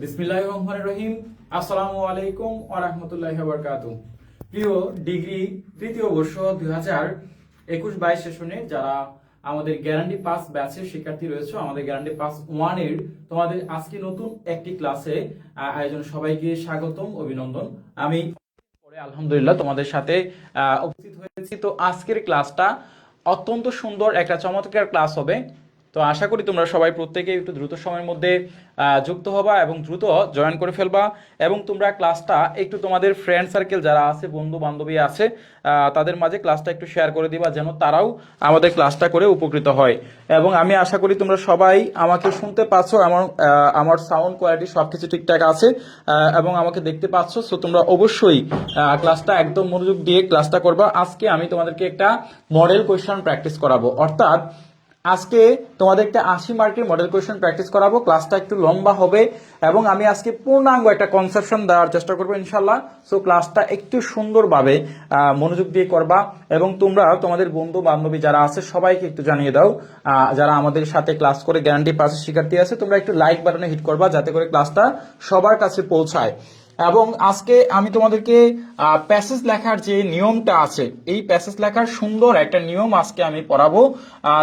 বিসমিল্লাহির রহমানির রহিম। আসসালামু আলাইকুম ওয়া রাহমাতুল্লাহি ওয়া বারাকাতুহু। প্রিয় ডিগ্রি তৃতীয় বর্ষ 2021-22 সেশনে যারা আমাদের গ্যারান্টি পাস ব্যাচের শিক্ষার্থী রয়েছে, আমাদের গ্যারান্টি পাস 1 এর তোমাদের আজকে নতুন একটি ক্লাসে আয়োজন, সবাইকে স্বাগতম, অভিনন্দন। আমি আলহামদুলিল্লাহ তোমাদের সাথে উপস্থিত হয়েছি। তো আজকের ক্লাসটা অত্যন্ত সুন্দর একটা চমৎকার ক্লাস হবে। তো আশা করি তোমরা সবাই প্রত্যেকে একটু দ্রুত সময়ের মধ্যে যুক্ত হবা এবং দ্রুত জয়েন করে ফেলবা, এবং তোমরা ক্লাসটা একটু তোমাদের ফ্রেন্ড সার্কেল যারা আছে, বন্ধু বান্ধবী আছে, তাদের মাঝে ক্লাসটা একটু শেয়ার করে দিবা, যেন তারাও আমাদের ক্লাসটা করে উপকৃত হয়। এবং আমি আশা করি তোমরা সবাই আমাকে শুনতে পাচ্ছ, আমার সাউন্ড কোয়ালিটি সব কিছু ঠিকঠাক আছে এবং আমাকে দেখতে পাচ্ছ। সো তোমরা অবশ্যই ক্লাসটা একদম মনোযোগ দিয়ে ক্লাসটা করবা। আজকে আমি তোমাদেরকে একটা মডেল কোয়েশ্চন প্র্যাকটিস করাবো, অর্থাৎ আজকে তোমাদের একটা 80 মার্কের মডেল কোয়েশ্চন প্র্যাকটিস করাবো। ক্লাসটা একটু লম্বা হবে এবং আমি আজকে পূর্ণাঙ্গ একটা কনসেপশন দেওয়ার চেষ্টা করবো ইনশাল্লাহ। সো ক্লাসটা একটু সুন্দরভাবে মনোযোগ দিয়ে করবা এবং তোমরা তোমাদের বন্ধু বান্ধবী যারা আছে সবাইকে একটু জানিয়ে দাও, যারা আমাদের সাথে ক্লাস করে গ্যারান্টি পাসের শিক্ষার্থী আছে, তোমরা একটু লাইক বাটনে হিট করবা যাতে করে ক্লাসটা সবার কাছে পৌঁছায়। এবং আজকে আমি তোমাদেরকে প্যাসেজ লেখার যে নিয়মটা আছে, এই প্যাসেজ লেখার সুন্দর একটা নিয়ম আজকে আমি পড়াবো,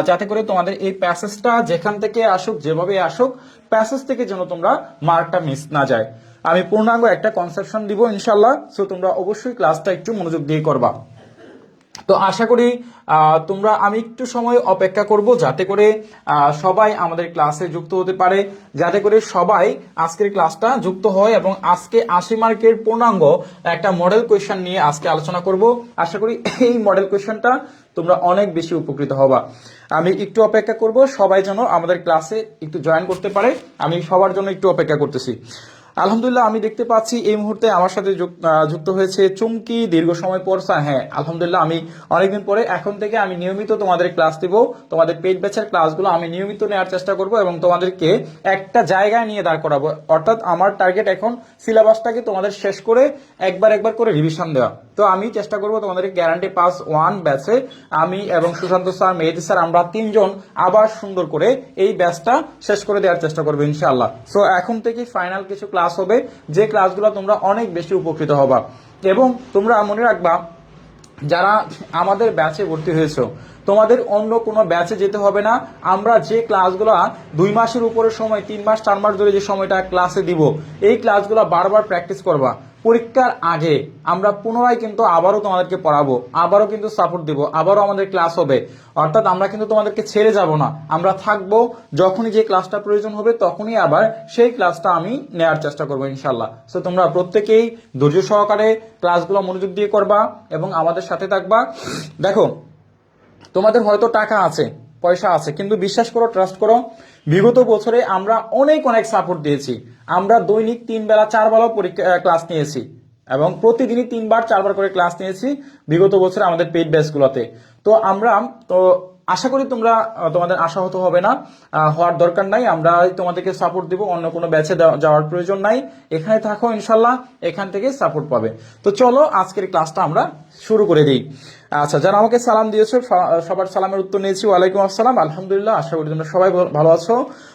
যাতে করে তোমাদের এই প্যাসেজটা যেখান থেকে আসুক, যেভাবে আসুক, প্যাসেজ থেকে যেন তোমরা মার্কটা মিস না যায়। আমি পূর্ণাঙ্গ একটা কনসেপশন দিব ইনশাল্লাহ। সো তোমরা অবশ্যই ক্লাসটা একটু মনোযোগ দিয়ে করবা। তো আশা করি তোমরা, আমি একটু সময় অপেক্ষা করব যাতে করে সবাই আমাদের ক্লাসে যুক্ত হতে পারে, যাতে করে সবাই আজকের ক্লাসটা যুক্ত হয় এবং আজকে 80 মার্কের পূর্ণাঙ্গ একটা মডেল কোয়েশ্চেন নিয়ে আজকে আলোচনা করব। আশা করি এই মডেল কোয়েশ্চেনটা তোমরা অনেক বেশি উপকৃত হবা। আমি একটু অপেক্ষা করব সবাই যেন আমাদের ক্লাসে একটু জয়েন করতে পারে। আমি সবার জন্য একটু অপেক্ষা করতেছি। আলহামদুলিল্লাহ, আমি দেখতে পাচ্ছি এই মুহূর্তে আমার সাথে যুক্ত হয়েছে চুমকি, দীর্ঘ সময় পর। হ্যাঁ আলহামদুলিল্লাহ, আমি অনেকদিন পরে, এখন থেকে আমি নিয়মিত তোমাদের ক্লাস দিব। তোমাদের পেইড ব্যাচের ক্লাসগুলো আমি নিয়মিত নেওয়ার চেষ্টা করব এবং তোমাদেরকে একটা জায়গায় নিয়ে দাঁড় করাবো। অর্থাৎ আমার টার্গেট এখন সিলেবাসটাকে তোমাদের শেষ করে একবার করে রিভিশন দেওয়া। তো আমি চেষ্টা করব তোমাদের গ্যারান্টি পাস 1 ব্যাচে আমি এবং সুশান্ত স্যার, মেহেদি স্যার, আমরা তিনজন আবার সুন্দর করে এই ব্যাচটা শেষ করে দেওয়ার চেষ্টা করবো ইনশাআল্লাহ। সো এখন থেকে ফাইনাল কিছু ক্লাস হবে, যে ক্লাসগুলো তোমরা অনেক বেশি উপকৃত হবা। এবং তোমরা মনে রাখবা, যারা আমাদের ব্যাচে ভর্তি হয়েছো, তোমাদের অন্য কোনো ব্যাচে যেতে হবে না। আমরা যে ক্লাসগুলো 2 মাসের উপরে সময়, 3 মাস 4 মাস ধরে যে সময়টা ক্লাসে দিব, এই ক্লাসগুলো বারবার প্র্যাকটিস করবা। পরীক্ষার আগে আমরা পুনরায় কিন্তু আবারও তোমাদেরকে পড়াবো, আবারও কিন্তু সাপোর্ট দিব, আবারও আমাদের ক্লাস হবে। অর্থাৎ আমরা কিন্তু তোমাদেরকে ছেড়ে যাব না, আমরা থাকবো। যখনই যে ক্লাসটা প্রয়োজন হবে তখনই আবার সেই ক্লাসটা আমি নেওয়ার চেষ্টা করবো ইনশাল্লাহ। সো তোমরা প্রত্যেকেই ধৈর্য সহকারে ক্লাসগুলো মনোযোগ দিয়ে করবা এবং আমাদের সাথে থাকবা। দেখো, তোমাদের হয়তো টাকা আছে, পয়সা আছে, কিন্তু বিশ্বাস করো, ট্রাস্ট করো, বিগত বছরে আমরা অনেক সাপোর্ট দিয়েছি। আমরা দৈনিক 3 বেলা 4 বেলা ক্লাস নিয়েছি এবং প্রতিদিনই 3 বার 4 বার করে ক্লাস নিয়েছি বিগত বছরে আমাদের পেইড ব্যাচগুলোতে। তো আশা করি তোমরা, তোমাদের আশাহত হবে না, হওয়ার দরকার নাই। আমরা তোমাদেরকে সাপোর্ট দিব, অন্য কোনো ব্যাচে যাওয়ার প্রয়োজন নাই। এখানে থাকো ইনশাল্লাহ, এখান থেকে সাপোর্ট পাবে। তো চলো আজকের ক্লাসটা আমরা শুরু করে দিই। আচ্ছা, যারা আমাকে সালাম দিয়েছো সবার সালামের উত্তর নিয়েছি। ওয়ালাইকুম আসসালাম। আলহামদুলিল্লাহ, আশা করি তোমরা সবাই ভালো আছো।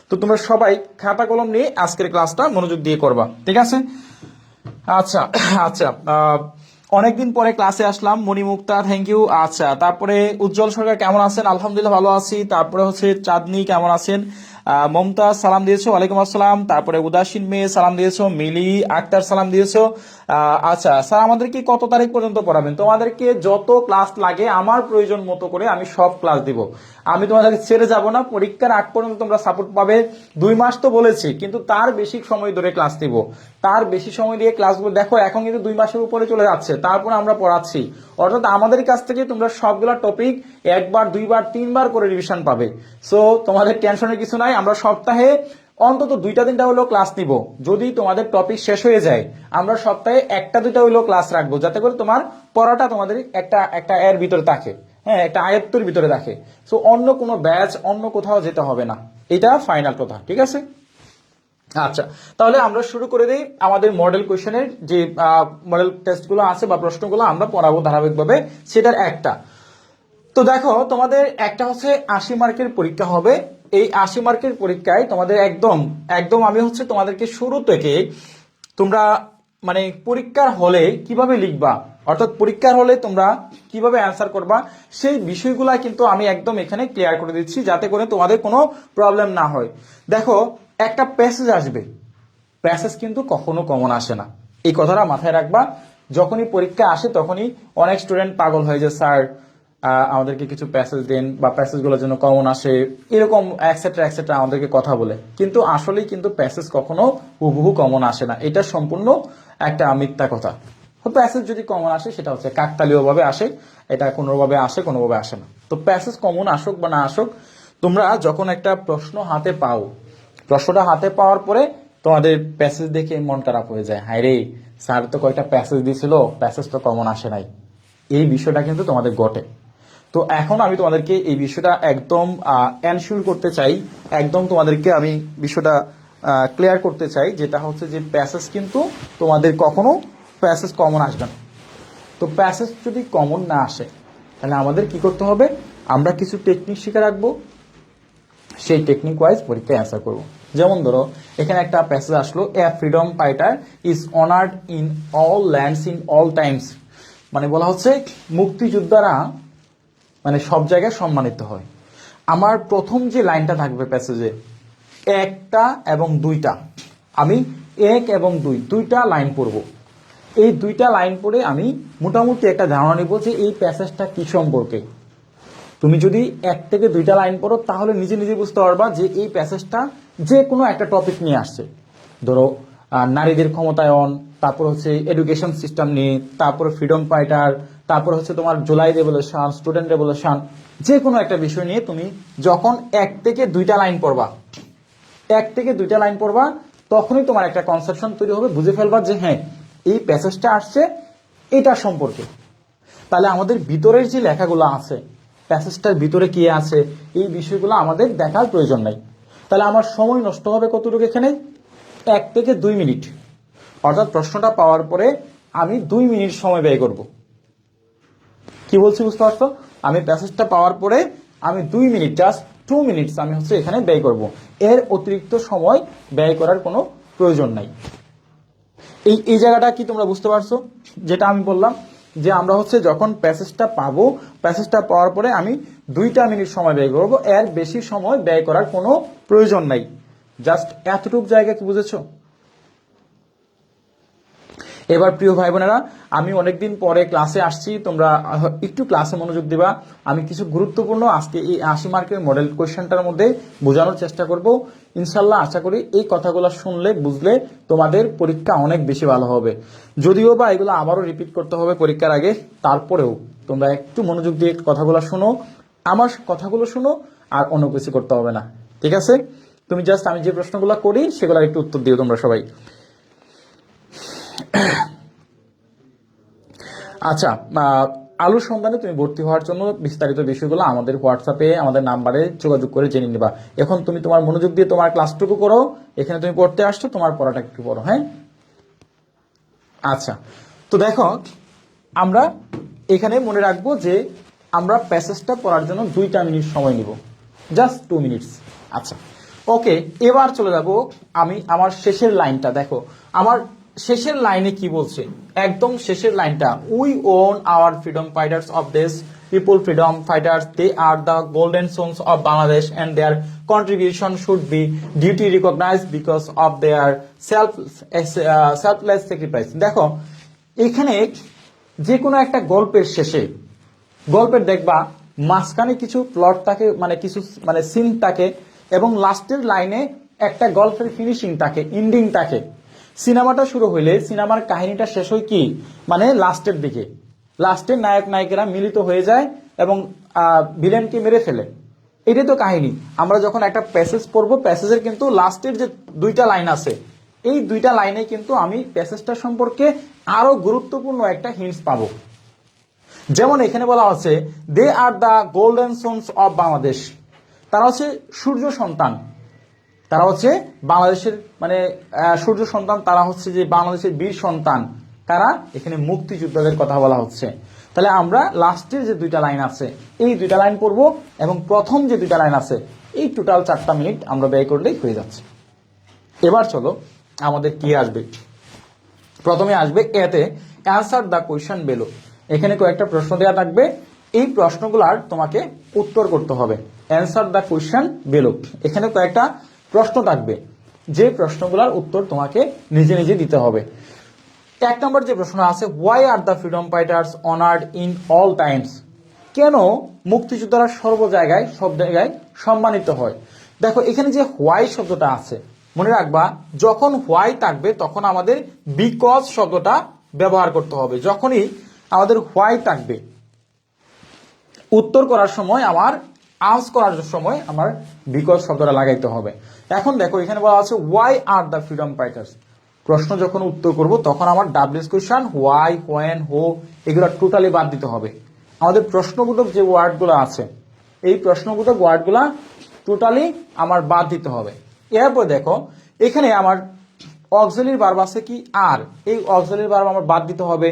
তো তোমরা সবাই খাতা কলম নিয়ে আজকের ক্লাসটা মনোযোগ দিয়ে করবা, ঠিক আছে? আচ্ছা আচ্ছা, অনেকদিন পরে ক্লাসে আসলাম। মণিমুক্তা, থ্যাংক ইউ। আচ্ছা, তারপরে উজ্জ্বল সরকার কেমন আছেন? আলহামদুলিল্লাহ ভালো আছি। তারপরে হচ্ছে চাঁদনি কেমন আছেন? মমতাজ সালাম দিয়েছো, ওয়ালাইকুম আসসালাম। তারপরে উদাসীন মেয়ে সালাম দিয়েছো, মিলি আক্তার সালাম দিয়েছো। আচ্ছা স্যার, আমাদেরকে কত তারিখ পর্যন্ত পড়াবেন? তোমাদেরকে যত ক্লাস লাগে আমার প্রয়োজন মতো করে আমি সব ক্লাস দিব। আমি তোমাদেরকে ছেড়ে যাব না। পরীক্ষার আগ পর্যন্ত তোমরা সাপোর্ট পাবে। 2 মাস তো বলেছি, কিন্তু তার বেশি সময় ধরে ক্লাস দিব, তার বেশি সময় দিয়ে ক্লাসগুলো। দেখো এখন কিন্তু 2 মাসের উপরে চলে যাচ্ছে, তারপর আমরা পড়াচ্ছি। অর্থাৎ আমাদের কাছ থেকে তোমরা সবগুলা টপিক 1 বার 2 বার 3 বার করে রিভিশন পাবে। সো তোমাদের টেনশনের কিছু নাই। আমরা সপ্তাহে অন্তত 2টা-3টা হলেও ক্লাস নিব। যদি তোমাদের টপিক শেষ হয়ে যায়, আমরা সপ্তাহে 1টা-2টা হলেও ক্লাস রাখবো, যাতে করে তোমার পড়াটা তোমাদের একটা এর ভিতরে থাকে, হ্যাঁ, একটা আয়ত্তের ভিতরে রাখে। সো অন্য কোনো ব্যাচ, অন্য কোথাও যেতে হবে না, এটা ফাইনাল কথা, ঠিক আছে? আচ্ছা, তাহলে আমরা শুরু করে দিই। আমাদের মডেল কোয়েশ্চেনের যে মডেল টেস্টগুলো আছে বা প্রশ্নগুলো আমরা পড়াবো ধারাবাহিকভাবে, সেটার একটা। তো দেখো, তোমাদের একটা হচ্ছে 80 মার্কের পরীক্ষা হবে এই 80 মার্কের পরীক্ষায় তোমাদের একদম একদম আমি হচ্ছে তোমাদেরকে শুরু থেকে তোমরা মানে পরীক্ষার হলে কিভাবে লিখবা, অর্থাৎ পরীক্ষার হলে তোমরা কিভাবে অ্যান্সার করবা, সেই বিষয়গুলা কিন্তু আমি একদম এখানে ক্লিয়ার করে দিচ্ছি, যাতে করে তোমাদের কোনো প্রবলেম না হয়। দেখো, একটা প্যাসেজ আসবে, প্যাসেজ কিন্তু কখনো কমন আসে না, এই কথাটা মাথায় রাখবা। যখনই পরীক্ষা আসে তখনই অনেক স্টুডেন্ট পাগল হয়ে যায়, স্যার আমাদেরকে কিছু প্যাসেজ দেন বা প্যাসেজগুলোর জন্য কমন আসে, এরকম এক্সেট্রা এক্সেট্রা আমাদেরকে কথা বলে, কিন্তু আসলেই কিন্তু প্যাসেজ কখনো হুবহু কমন আসে না, এটা সম্পূর্ণ একটা মিথ্যা কথা। প্যাসেজ যদি কমন আসে সেটা হচ্ছে কাকতালীয় ভাবে আসে, এটা কোনোভাবে আসে কোনোভাবে আসে না। তো প্যাসেজ কমন আসুক বা না আসুক, তোমরা যখন একটা প্রশ্ন হাতে পাও, প্রশ্নটা হাতে পাওয়ার পরে তোমাদের প্যাসেজ দেখে মন খারাপ হয়ে যায়, হায় রে স্যার তো কয়টা প্যাসেজ দিয়েছিল, প্যাসেজ তো কমন আসে নাই, এই বিষয়টা কিন্তু তোমাদের ঘটে। তো এখন আমি তোমাদেরকে এই বিষয়টা একদম এনশিওর করতে চাই, একদম তোমাদেরকে আমি বিষয়টা ক্লিয়ার করতে চাই, যেটা হচ্ছে যে প্যাসেজ কিন্তু তোমাদের কখনো প্যাসেজ কমন আসবে না। তো প্যাসেজ যদি কমন না আসে তাহলে আমাদের কি করতে হবে, আমরা কিছু টেকনিক শিখে রাখবো, সেই টেকনিক ওয়াইজ পরীক্ষায় অ্যান্সার করব। যেমন ধরো এখানে একটা প্যাসেজ আসলো, এ freedom fighter is honoured in all lands in all Times, মানে বলা হচ্ছে মুক্তিযোদ্ধারা মানে সব জায়গায় সম্মানিত হয়। আমার প্রথম যে লাইনটা থাকবে প্যাসেজে, একটা এবং দুইটা, আমি এক এবং দুইটা লাইন পড়ব। এই দুইটা লাইন পড়ে আমি মোটামুটি একটা ধারণা নিব যে এই প্যাসেজটা কি সম্পর্কে। তুমি যদি এক থেকে দুইটা লাইন পড়ো তাহলে নিজে নিজে বুঝতে পারবা যে এই প্যাসেজটা যে কোনো একটা টপিক নিয়ে আসছে। ধরো নারীদের ক্ষমতায়ন, তারপর হচ্ছে এডুকেশন সিস্টেম নিয়ে, তারপর ফ্রিডম ফাইটার, তারপর হচ্ছে তোমার জুলাই রেভলিউশন, স্টুডেন্ট রেভলিউশন, যে কোনো একটা বিষয় নিয়ে তুমি যখন এক থেকে দুইটা লাইন পড়বা, এক থেকে দুইটা লাইন পড়বা, তখনই তোমার একটা কনসেপশন তৈরি হবে, বুঝে ফেলবা যে হ্যাঁ এই প্যাসেজটা আসছে এটা সম্পর্কে। তাহলে আমাদের ভিতরের যে লেখাগুলো আছে, প্যাসেজটার ভিতরে কি আছে, এই বিষয়গুলো আমাদের দেখার প্রয়োজন নাই। তাহলে আমার সময় নষ্ট হবে কতটুকু এখানে, 1 থেকে 2 মিনিট, অর্থাৎ প্রশ্নটা পাওয়ার পরে আমি 2 মিনিট সময় ব্যয় করব। কি বলছি বুঝতে পারছো, আমি প্যাসেজটা পাওয়ার পরে আমি 2 মিনিট, জাস্ট 2 মিনিটস আমি হচ্ছে এখানে ব্যয় করব, এর অতিরিক্ত সময় ব্যয় করার কোনো প্রয়োজন নাই। এই জায়গাটা কি তোমরা বুঝতে পারছো, যেটা আমি বললাম যে আমরা হচ্ছে যখন প্যাসেজটা পাবো, প্যাসেজটা পাওয়ার পরে আমি 2 মিনিট সময় ব্যয় করবো, এর বেশি সময় ব্যয় করার কোনো প্রয়োজন নাই। জাস্ট এতটুকু জায়গা কি বুঝেছো? এবার প্রিয় ভাই বোনেরা, আমি অনেকদিন পরে ক্লাসে আসছি, তোমরা একটু ক্লাসে মনোযোগ দিবা। আমি কিছু গুরুত্বপূর্ণ আজকে এই 80 মার্কের মডেল কোয়েশ্চেনটার মধ্যে বোঝানোর চেষ্টা করব। ইনশাল্লাহ আশা করি এই কথাগুলো শুনলে বুঝলে তোমাদের পরীক্ষা অনেক বেশি ভালো হবে। যদিও বা এগুলো আবারও রিপিট করতে হবে পরীক্ষার আগে, তারপরেও তোমরা একটু মনোযোগ দিয়ে কথাগুলো শোনো, আমার কথাগুলো শোনো, আর অন্য কিছু করতে হবে না, ঠিক আছে? তুমি জাস্ট আমি যে প্রশ্নগুলো করি সেগুলো একটু উত্তর দিও তোমরা সবাই। আচ্ছা, আলুর সন্ধানে তুমি ভর্তি হওয়ার জন্য বিস্তারিত বিষয়গুলো আমাদের হোয়াটসঅ্যাপে আমাদের নাম্বারে যোগাযোগ করে জেনে নিবা। এখন তুমি তোমার মনোযোগ দিয়ে তোমার ক্লাসটুকু করো, এখানে তুমি পড়তে আসছো, তোমার পড়াটা একটু পড়ো, হ্যাঁ? আচ্ছা, তো দেখো আমরা এখানে মনে রাখবো যে আমরা প্যাসেজটা পড়ার জন্য 2 মিনিট সময় নিব, জাস্ট 2 মিনিটস। আচ্ছা, ওকে, এবার চলে যাব আমি আমার শেষের লাইনটা। দেখো আমার শেষের লাইনে কি বলছে, একদম শেষের লাইনটা, we own our freedom fighters of this people, freedom fighters, they are the golden sons of Bangladesh and their contribution should be duty recognised because of their selfless sacrifice. দেখো এখানে যে কোনো একটা গল্পের শেষে, গল্পের দেখবা মাঝখানে কিছু প্লট থাকে, মানে কিছু মানে সিন থাকে, এবং লাস্টের লাইনে একটা গল্পের ফিনিশিং থাকে, এন্ডিং থাকে। সিনেমাটা শুরু হইলে সিনেমার কাহিনীটা শেষ হয় কি, মানে লাস্টের দিকে, লাস্টের নায়ক নায়িকারা মিলিত হয়ে যায় এবং ভিলেনকে মেরে ফেলে, এটাই তো কাহিনী। আমরা যখন একটা প্যাসেজ পড়বো, প্যাসেজের কিন্তু লাস্টের যে 2টা লাইন আছে, এই 2টা লাইনে কিন্তু আমি প্যাসেজটা সম্পর্কে আরো গুরুত্বপূর্ণ একটা হিন্টস পাবো। যেমন এখানে বলা হচ্ছে they are the golden sons of Bangladesh, তারা হচ্ছে সূর্য সন্তান, তারা হচ্ছে বাংলাদেশের মানে সূর্য সন্তান, তারা হচ্ছে যে বাংলাদেশের বীর সন্তান, তারা এখানে মুক্তিযোদ্ধাদের কথা বলা হচ্ছে। তাহলে আমরা লাস্টের যে দুইটা লাইন আছে এই দুইটা লাইন পড়বো এবং প্রথম যে দুইটা লাইন আছে এই টোটাল 4টা মিনিট আমরা ব্যয় করলেই হয়ে যাচ্ছে। এবার চলো আমাদের কি আসবে। প্রথমে আসবে এতে অ্যান্সার দ্য কোয়েশ্চেন বেলো। এখানে কয়েকটা প্রশ্ন দেওয়া থাকবে, এই প্রশ্নগুলার তোমাকে উত্তর করতে হবে। অ্যান্সার দ্য কোয়েশ্চেন বেলো, এখানে কয়েকটা প্রশ্ন থাকবে, যে প্রশ্নগুলোর উত্তর তোমাকে নিজে নিজে দিতে হবে। 1 নম্বর যে প্রশ্ন আছে, why are the freedom fighters honoured in all Times? কেন মুক্তিযোদ্ধারা সব জায়গায় সম্মানিত হয়? দেখো এখানে যে হোয়াই শব্দটা আছে, মনে রাখবা যখন হোয়াই থাকবে তখন আমাদের বিকজ শব্দটা ব্যবহার করতে হবে। যখনই আমাদের হোয়াই থাকবে উত্তর করার সময় আনস করার সময় আমার বিকজ শব্দটা লাগাইতে হবে। এখন দেখো এখানে বলা আছে why are the freedom fighters. প্রশ্ন যখন উত্তর করব তখন আমার ডাব্লিউএস কোয়েশ্চন হোয়াই, হোয়েন, হো এগুলো টোটালি বাদ দিতে হবে। আমাদের প্রশ্নবোধক যে ওয়ার্ডগুলো আছে এই প্রশ্নবোধক ওয়ার্ডগুলা টোটালি আমার বাদ দিতে হবে। এরপর দেখো এখানে আমার অক্সিলারি ভার্ব আছে কি আর, এই অক্সিলারি ভার্ব আমার বাদ দিতে হবে।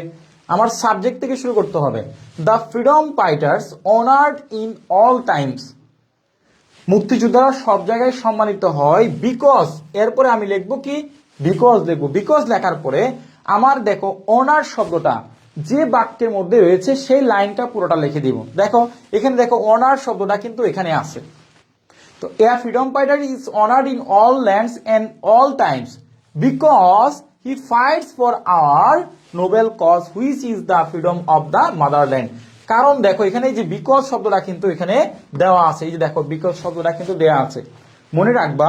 আমার সাবজেক্ট থেকে শুরু করতে হবে, the freedom fighters honoured in all Times. মুক্তিযোদ্ধারা সব জায়গায় সম্মানিত হয় বিকজ, এরপরে আমি লিখবো কি বিকজ লিখবো। বিকজ লেখার পরে আমার দেখো অনার শব্দটা যে বাক্যের মধ্যে রয়েছে সেই লাইনটা পুরোটা লিখে দিব। দেখো এখানে দেখো অনার শব্দটা কিন্তু এখানে আছে। তো a freedom fighter is honoured in all lands and all times because he fights for our noble cause which is the freedom of the motherland. কারণ দেখো এখানে এই যে বিকজ শব্দটা কিন্তু এখানে দেওয়া আছে, এই যে দেখো বিকজ শব্দটা কিন্তু দেওয়া আছে। মনে রাখবা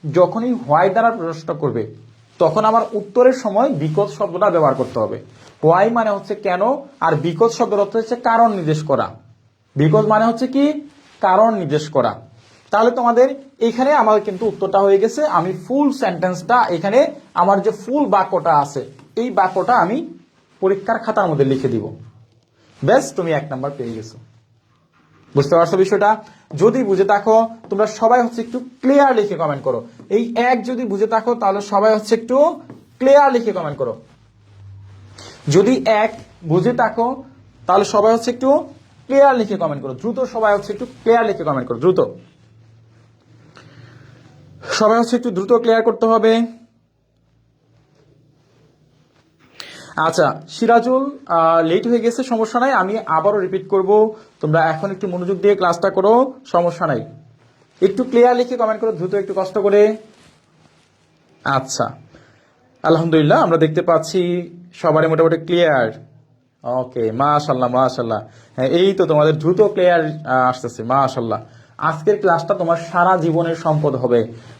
যখনই হোয়াই দ্বারা প্রশ্ন করবে তখন আমার উত্তরের সময় বিকজ শব্দটা ব্যবহার করতে হবে। হোয়াই মানে হচ্ছে কেন, আর বিকজ শব্দের অর্থ হচ্ছে কারণ নির্দেশ করা। বিকজ মানে হচ্ছে কি কারণ নির্দেশ করা। তাহলে তোমাদের এখানে আমার কিন্তু উত্তরটা হয়ে গেছে। আমি ফুল সেন্টেন্সটা এখানে আমার যে ফুল বাক্যটা আছে এই বাক্যটা আমি পরীক্ষার খাতার মধ্যে লিখে দিব। বেশ, তুমি 1 নাম্বার পেয়ে গেছো। বুঝতে পারছো বিষয়টা? যদি বুঝে থাকো তোমরা সবাই হচ্ছে একটু ক্লিয়ার লিখে কমেন্ট করো। এই এক যদি বুঝে থাকো তাহলে সবাই হচ্ছে একটু ক্লিয়ার লিখে কমেন্ট করো। যদি এক বুঝে থাকো তাহলে সবাই হচ্ছে একটু ক্লিয়ার লিখে কমেন্ট করো। দ্রুত সবাই হচ্ছে একটু ক্লিয়ার লিখে কমেন্ট করো। দ্রুত সবাই হচ্ছে একটু দ্রুত ক্লিয়ার করতে হবে। আচ্ছা সিরাজুল, লেট হয়ে গেছে, সমস্যা নাই, আমি আবারও রিপিট করব। তোমরা এখন একটু মনোযোগ দিয়ে ক্লাসটা করো, সমস্যা নাই। একটু ক্লিয়ার লিখে কমেন্ট করো, দ্রুত একটু কষ্ট করে। আচ্ছা আলহামদুলিল্লাহ, আমরা দেখতে পাচ্ছি সবারই মোটামুটি ক্লিয়ার। ওকে, মাশাল্লাহ মাশাল্লাহ। হ্যাঁ এই তো তোমাদের দ্রুত ক্লিয়ার আসতেছে, মাশাল্লাহ। আজকের ক্লাসটা তোমার সারা জীবনের সম্পদ হবে।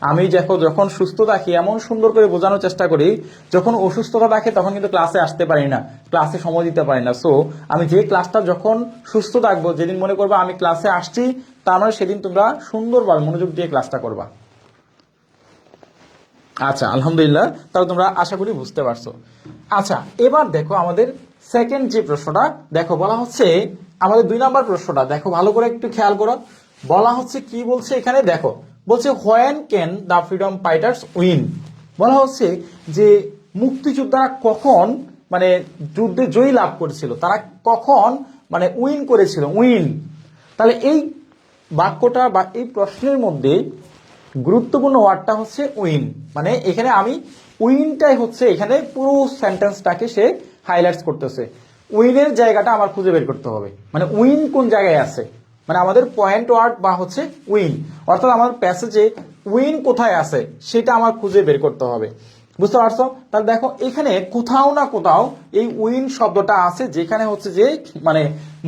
আমি যখন সুস্থ থাকি এমন সুন্দর করে বোঝানোর চেষ্টা করি, যখন অসুস্থতা থাকে তখন কিন্তু ক্লাসে আসতে পারি না, ক্লাসে সময় দিতে পারি না। সো আমি যে ক্লাসটা যখন সুস্থ থাকবো, যেদিন মনে করবো আমি ক্লাসে আসছি, তার মানে সেদিন তোমরা সুন্দরভাবে মনোযোগ দিয়ে ক্লাসটা করবা। আচ্ছা আলহামদুলিল্লাহ, তাহলে তোমরা আশা করি বুঝতে পারছো। আচ্ছা এবার দেখো আমাদের সেকেন্ড যে প্রশ্নটা, দেখো বলা হচ্ছে আমাদের 2 নাম্বার প্রশ্নটা, দেখো ভালো করে একটু খেয়াল করো। বলা হচ্ছে কি বলছে এখানে, দেখো বলছে when can the freedom fighters win. বলা হচ্ছে যে মুক্তিযোদ্ধারা কখন মানে যুদ্ধে জয়ী লাভ করেছিল, তারা কখন মানে উইন করেছিল, উইন। তাহলে এই বাক্যটা বা এই প্রশ্নের মধ্যে গুরুত্বপূর্ণ ওয়ার্ডটা হচ্ছে উইন। মানে এখানে আমি উইনটাই হচ্ছে এখানে পুরো সেন্টেন্সটাকে সে হাইলাইটস করতেছে। উইনের জায়গাটা আমার খুঁজে বের করতে হবে, মানে উইন কোন জায়গায় আছে, মানে আমাদের পয়েন্ট ওয়ার্ড বা হচ্ছে উইন, অর্থাৎ আমার প্যাসেজে উইন কোথায় আছে সেটা আমার খুঁজে বের করতে হবে। বুঝতে পারছো? তাহলে দেখো এখানে কোথাও না কোথাও এই উইন শব্দটা আছে, যেখানে হচ্ছে যে মানে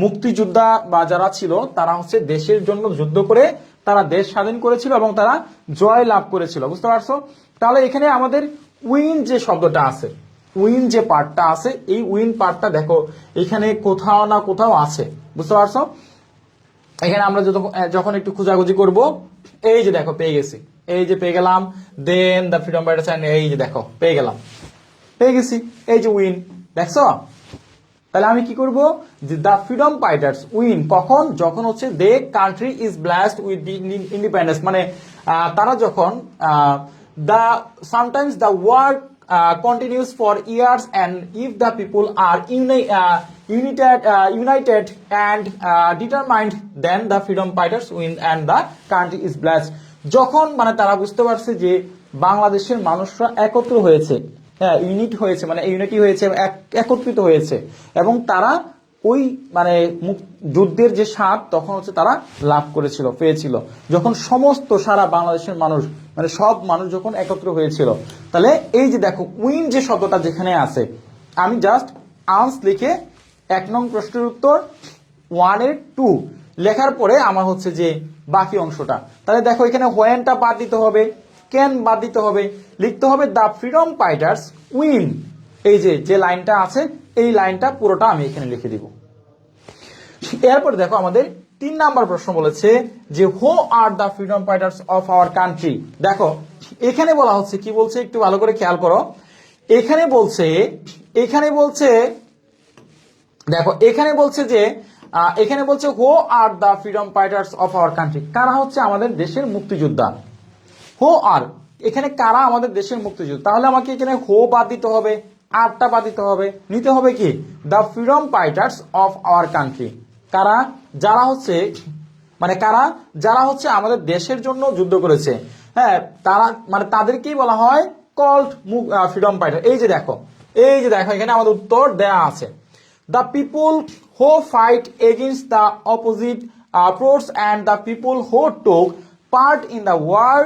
মুক্তিযোদ্ধা বা যারা ছিল তারা হচ্ছে দেশের জন্য যুদ্ধ করে তারা দেশ স্বাধীন করেছিল এবং তারা জয় লাভ করেছিল। বুঝতে পারছো? তাহলে এখানে আমাদের উইন যে শব্দটা আছে, উইন যে পার্টটা আছে, এই উইন পার্টটা দেখো এখানে কোথাও না কোথাও আছে। বুঝতে পারছো? এখানে আমরা যখন একটু খোঁজাখুঁজি করব, এই যে দেখো পেয়ে গেছি, এই যে পেয়ে গেলাম, দেন দ্য ফ্রিডম ফাইটার্স, এই যে দেখো পেয়ে গেছি, এই যে উইন, দেখছো? তাহলে আমি কি করব, যে দ্য ফ্রিডম ফাইটার্স উইন কখন, যখন হচ্ছে the country is blessed with independence, মানে তারা যখন the sometimes the work continues for years, and if the people are united and determined, then the freedom fighters win and the country is blessed. যখন মানে তারা বুঝতে পারছে যে বাংলাদেশের মানুষরা একত্র হয়েছে, হ্যাঁ ইউনিট হয়েছে, মানে ইউনিটি হয়েছে, একত্রিত হয়েছে, এবং তারা ওই মানে যুদ্ধের যে স্বাদ তখন হচ্ছে তারা লাভ করেছিল, পেয়েছিল, যখন সমস্ত সারা বাংলাদেশের মানুষ মানে সব মানুষ যখন একত্র হয়েছিল। তাহলে এই যে দেখো উইন যে শব্দটা যেখানে আছে, আমি জাস্ট আনস লিখে 1 নং প্রশ্নের উত্তর 1 এর 2 লেখার পরে আমার হচ্ছে যে বাকি অংশটা, তাহলে দেখো এখানে হোয়েনটা বাদ দিতে হবে, ক্যান বাদ দিতে হবে, লিখতে হবে দ্য ফ্রিডম ফাইটার্স উইন। এই যে লাইনটা আছে এই লাইনটা পুরোটা আমি এখানে লিখে দিব। এরপর দেখো আমাদের 3 নাম্বার প্রশ্ন বলেছে যে who are the freedom fighters of our country. দেখো এখানে বলা হচ্ছে কি বলছে একটু ভালো করে খেয়াল করো। এখানে বলছে দেখো এখানে বলছে who are the freedom fighters of our country, কারা হচ্ছে আমাদের দেশের মুক্তিযোদ্ধা। হু আর এখানে কারা আমাদের দেশের মুক্তিযোদ্ধা, তাহলে আমাকে এখানে হু বাদ দিতে হবে, আরটা বাদ দিতে হবে, নিতে হবে কি the freedom fighters of our country, কারা যারা হচ্ছে আমাদের দেশের জন্য যুদ্ধ করেছে, হ্যাঁ তারা মানে তাদেরকেই বলা হয় কল্ড ফ্রিডম ফাইটার। এই যে দেখো এখানে আমাদের উত্তর দেয়া আছে, the people who fight against the opposite force and the people who took part in the war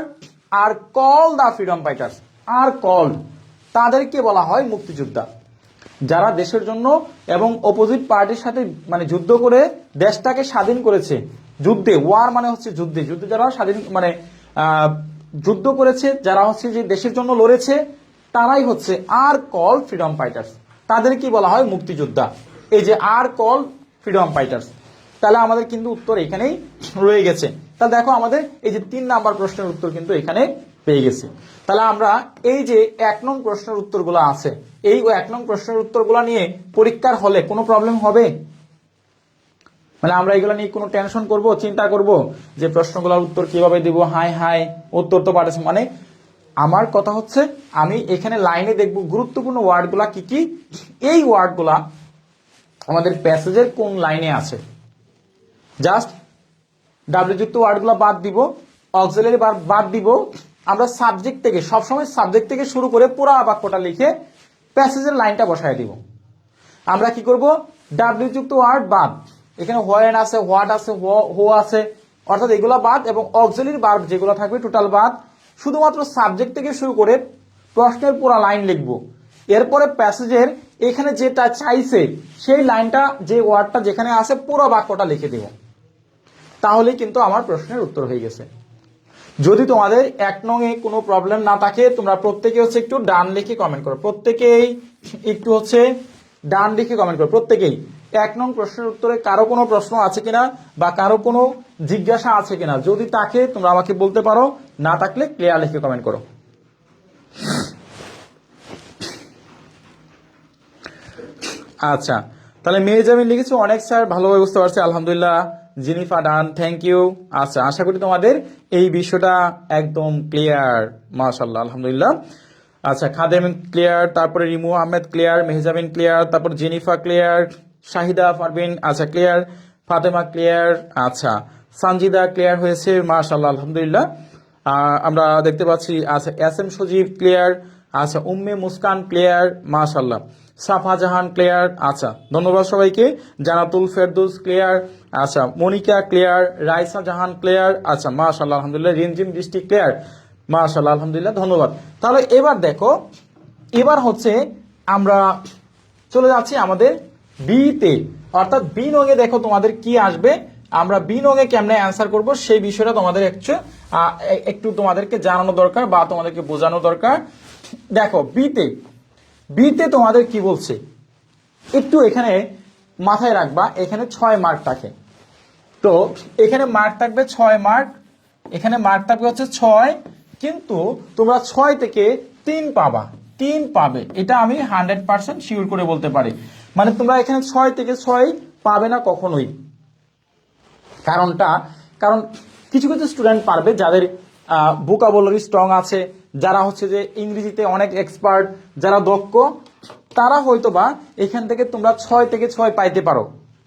are called the freedom fighters, are called তাদেরকে বলা হয় মুক্তিযোদ্ধা। যারা দেশের জন্য এবং অপোজিট পার্টির সাথে মানে যুদ্ধ করে দেশটাকে স্বাধীন করেছে, যুদ্ধে, ওয়ার মানে হচ্ছে যুদ্ধে যারা স্বাধীন মানে যুদ্ধ করেছে, যারা হচ্ছে যে দেশের জন্য লড়েছে, তারাই হচ্ছে আর কল ফ্রিডম ফাইটার্স, তাদেরকে বলা হয় মুক্তিযোদ্ধা। এই যে আর কল ফ্রিডম ফাইটার্স, তাহলে আমাদের কিন্তু উত্তর এখানেই রয়ে গেছে। তাহলে দেখো আমাদের এই যে 3 নাম্বার প্রশ্নের উত্তর কিন্তু এখানে পেয়ে গেছি। তাহলে আমরা এই যে 1 নং প্রশ্নের উত্তরগুলো আছে, এই 1 নং প্রশ্নের উত্তরগুলো নিয়ে পরীক্ষার হলে কোনো প্রবলেম হবে, মানে আমরা এগুলো নিয়ে কোনো টেনশন করব, চিন্তা করব যে প্রশ্নগুলোর উত্তর কিভাবে দিব, হাই উত্তর তো পারছে, মানে আমার কথা হচ্ছে আমি এখানে লাইনে দেখব গুরুত্বপূর্ণ ওয়ার্ডগুলা কি কি, এই ওয়ার্ডগুলা আমাদের প্যাসেজের কোন লাইনে আছে, জাস্ট ডাব্লিউ যুক্ত ওয়ার্ডগুলো বাদ দিব, অক্সিলারি বাদ দিব। আমরা সাবজেক্ট থেকে সবসময় সাবজেক্ট থেকে শুরু করে পুরো বাক্যটা লিখে প্যাসেজের লাইনটা বসায় দিব। আমরা কি করব, ডাব্লিউ যুক্ত ওয়ার্ড বাদ, এখানে হোয়েন আছে, হোয়াট আছে, হো আছে, অর্থাৎ এগুলো বাদ, এবং অক্সিলারি ভার্ব যেগুলো থাকবে টোটাল বাদ। শুধুমাত্র সাবজেক্ট থেকে শুরু করে প্রশ্নের পুরো লাইন লিখব। এরপরে প্যাসেজের এখানে যেটা চাইছে সেই লাইনটা, যে ওয়ার্ডটা যেখানে আছে পুরো বাক্যটা লিখে দেব, তাহলেই কিন্তু আমার প্রশ্নের উত্তর হয়ে গেছে। যদি তোমাদের 1 নং এ কোনো প্রবলেম না থাকে, তোমরা প্রত্যেকে হচ্ছে একটু ডান লিখে কমেন্ট করো, প্রত্যেকেই একটু হচ্ছে ডান লিখে কমেন্ট করো, প্রত্যেকেই 1 নং প্রশ্নের উত্তরে কারো কোনো প্রশ্ন আছে কিনা বা কারো কোনো জিজ্ঞাসা আছে কিনা, যদি থাকে তোমরা আমাকে বলতে পারো, না থাকলে ক্লিয়ার লিখে কমেন্ট করো। আচ্ছা, তাহলে মেহজাবিন লিখেছো, অনেক স্যার ভালোভাবে বুঝতে পারছি, আলহামদুলিল্লাহ। জিনিফা ডান, থ্যাংক ইউ। আচ্ছা, আশা করি তোমাদের এই বিষয়টা একদম ক্লিয়ার, মাশাআল্লাহ, আলহামদুলিল্লাহ। আচ্ছা, খাদেম ক্লিয়ার, তারপরে রিমু আহমেদ ক্লিয়ার, মেহজাবিন ক্লিয়ার, তারপর জেনিফা ক্লিয়ার, শাহিদা পারভিন আচ্ছা ক্লিয়ার, ফাতেমা ক্লিয়ার, আচ্ছা সানজিদা ক্লিয়ার হয়েছে, মাশাআল্লাহ, আলহামদুলিল্লাহ। আমরা দেখতে পাচ্ছি আচ্ছা এস এম সজীব ক্লিয়ার, আচ্ছা উম্মে মুস্কান ক্লিয়ার, মাশাআল্লাহ। সাফা জাহান ক্লিয়ার, আচ্ছা ধন্যবাদ সবাইকে। জানাতুল ফেরদৌস ক্লিয়ার, আচ্ছা মনিকা ক্লিয়ার, রাইসা জাহান ক্লিয়ার, আচ্ছা মাশাআল্লাহ, আলহামদুলিল্লাহ। রিমঝিম ডিস্ট্রিক্ট ক্লিয়ার, মাশাআল্লাহ, আলহামদুলিল্লাহ, ধন্যবাদ। তাহলে এবার দেখো, এবার হচ্ছে আমরা চলে যাচ্ছি আমাদের বি তে, অর্থাৎ বি নঙে দেখো তোমাদের কি আসবে, আমরা বি নঙে কেমনে অ্যান্সার করব সেই বিষয়টা তোমাদের একটু তোমাদেরকে জানানো দরকার বা তোমাদেরকে বোঝানো দরকার। দেখো বিতে তোমাদের কি বলছে একটু এখানে মাথায় রাখবা, এখানে 6 মার্ক থাকে, তো এখানে মার্ক থাকবে 6 মার্ক, এখানে মার্ক থাকবে হচ্ছে 6, কিন্তু তোমরা 6 থেকে 3 পাবে, এটা আমি 100% শিওর করে বলতে পারি। মানে তোমরা এখানে 6 থেকে 6 পাবে না কখনোই। কারণ কিছু স্টুডেন্ট পারবে যাদের ভোকাবুলারি স্ট্রং আছে, যারা হচ্ছে যে ইংরেজিতে অনেক এক্সপার্ট, যারা দক্ষ, তারা হয়তো বা এখান থেকে তোমরা 6 থেকে 6 পাইতে পারো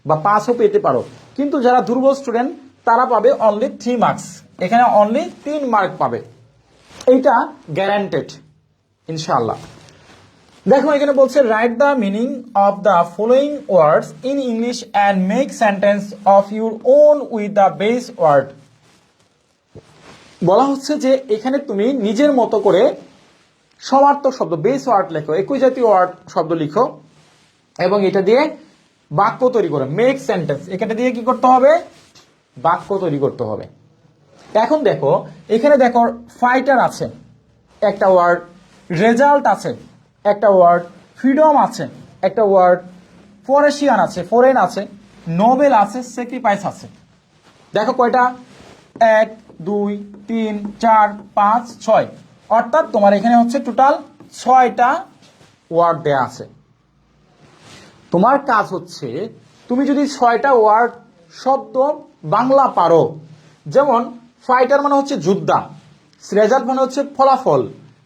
বা 5ও পেতে পারো। কিন্তু যারা দুর্বল স্টুডেন্ট তারা পাবে অনলি 3 মার্কস, এখানে অনলি 3 মার্ক পাবে, এইটা গ্যারান্টেড ইনশাআল্লাহ। দেখো এখানে বলছে write the meaning of the following words in English and make sentence of your own with the base word. বলা হচ্ছে যে এখানে তুমি নিজের মতো করে সমার্থক শব্দ বেস ওয়ার্ড লেখো, একই জাতীয় ওয়ার্ড শব্দ লিখো এবং এটা দিয়ে বাক্য তৈরি করো, মেক সেন্টেন্স। এখানে দিয়ে কি করতে হবে? বাক্য তৈরি করতে হবে। এখন দেখো এখানে দেখো ফাইটার আছে একটা ওয়ার্ড, রেজাল্ট আছে একটা ওয়ার্ড, ফ্রিডম আছে একটা ওয়ার্ড, ফরেশিয়ান আছে, ফরেন আছে, নোবেল আছে, স্যাক্রিফাইস আছে। দেখো কয়টা? 1 2 3 4 5 6, অর্থাৎ তোমার এখানে হচ্ছে টোটাল 6টা ওয়ার্ড দেয়া আছে। তোমার কাজ হচ্ছে তুমি যদি 6টা ওয়ার্ড শব্দ বাংলা পারো, যেমন ফাইটার মানে হচ্ছে যোদ্ধা, রেজাল্ট মানে হচ্ছে ফলাফল,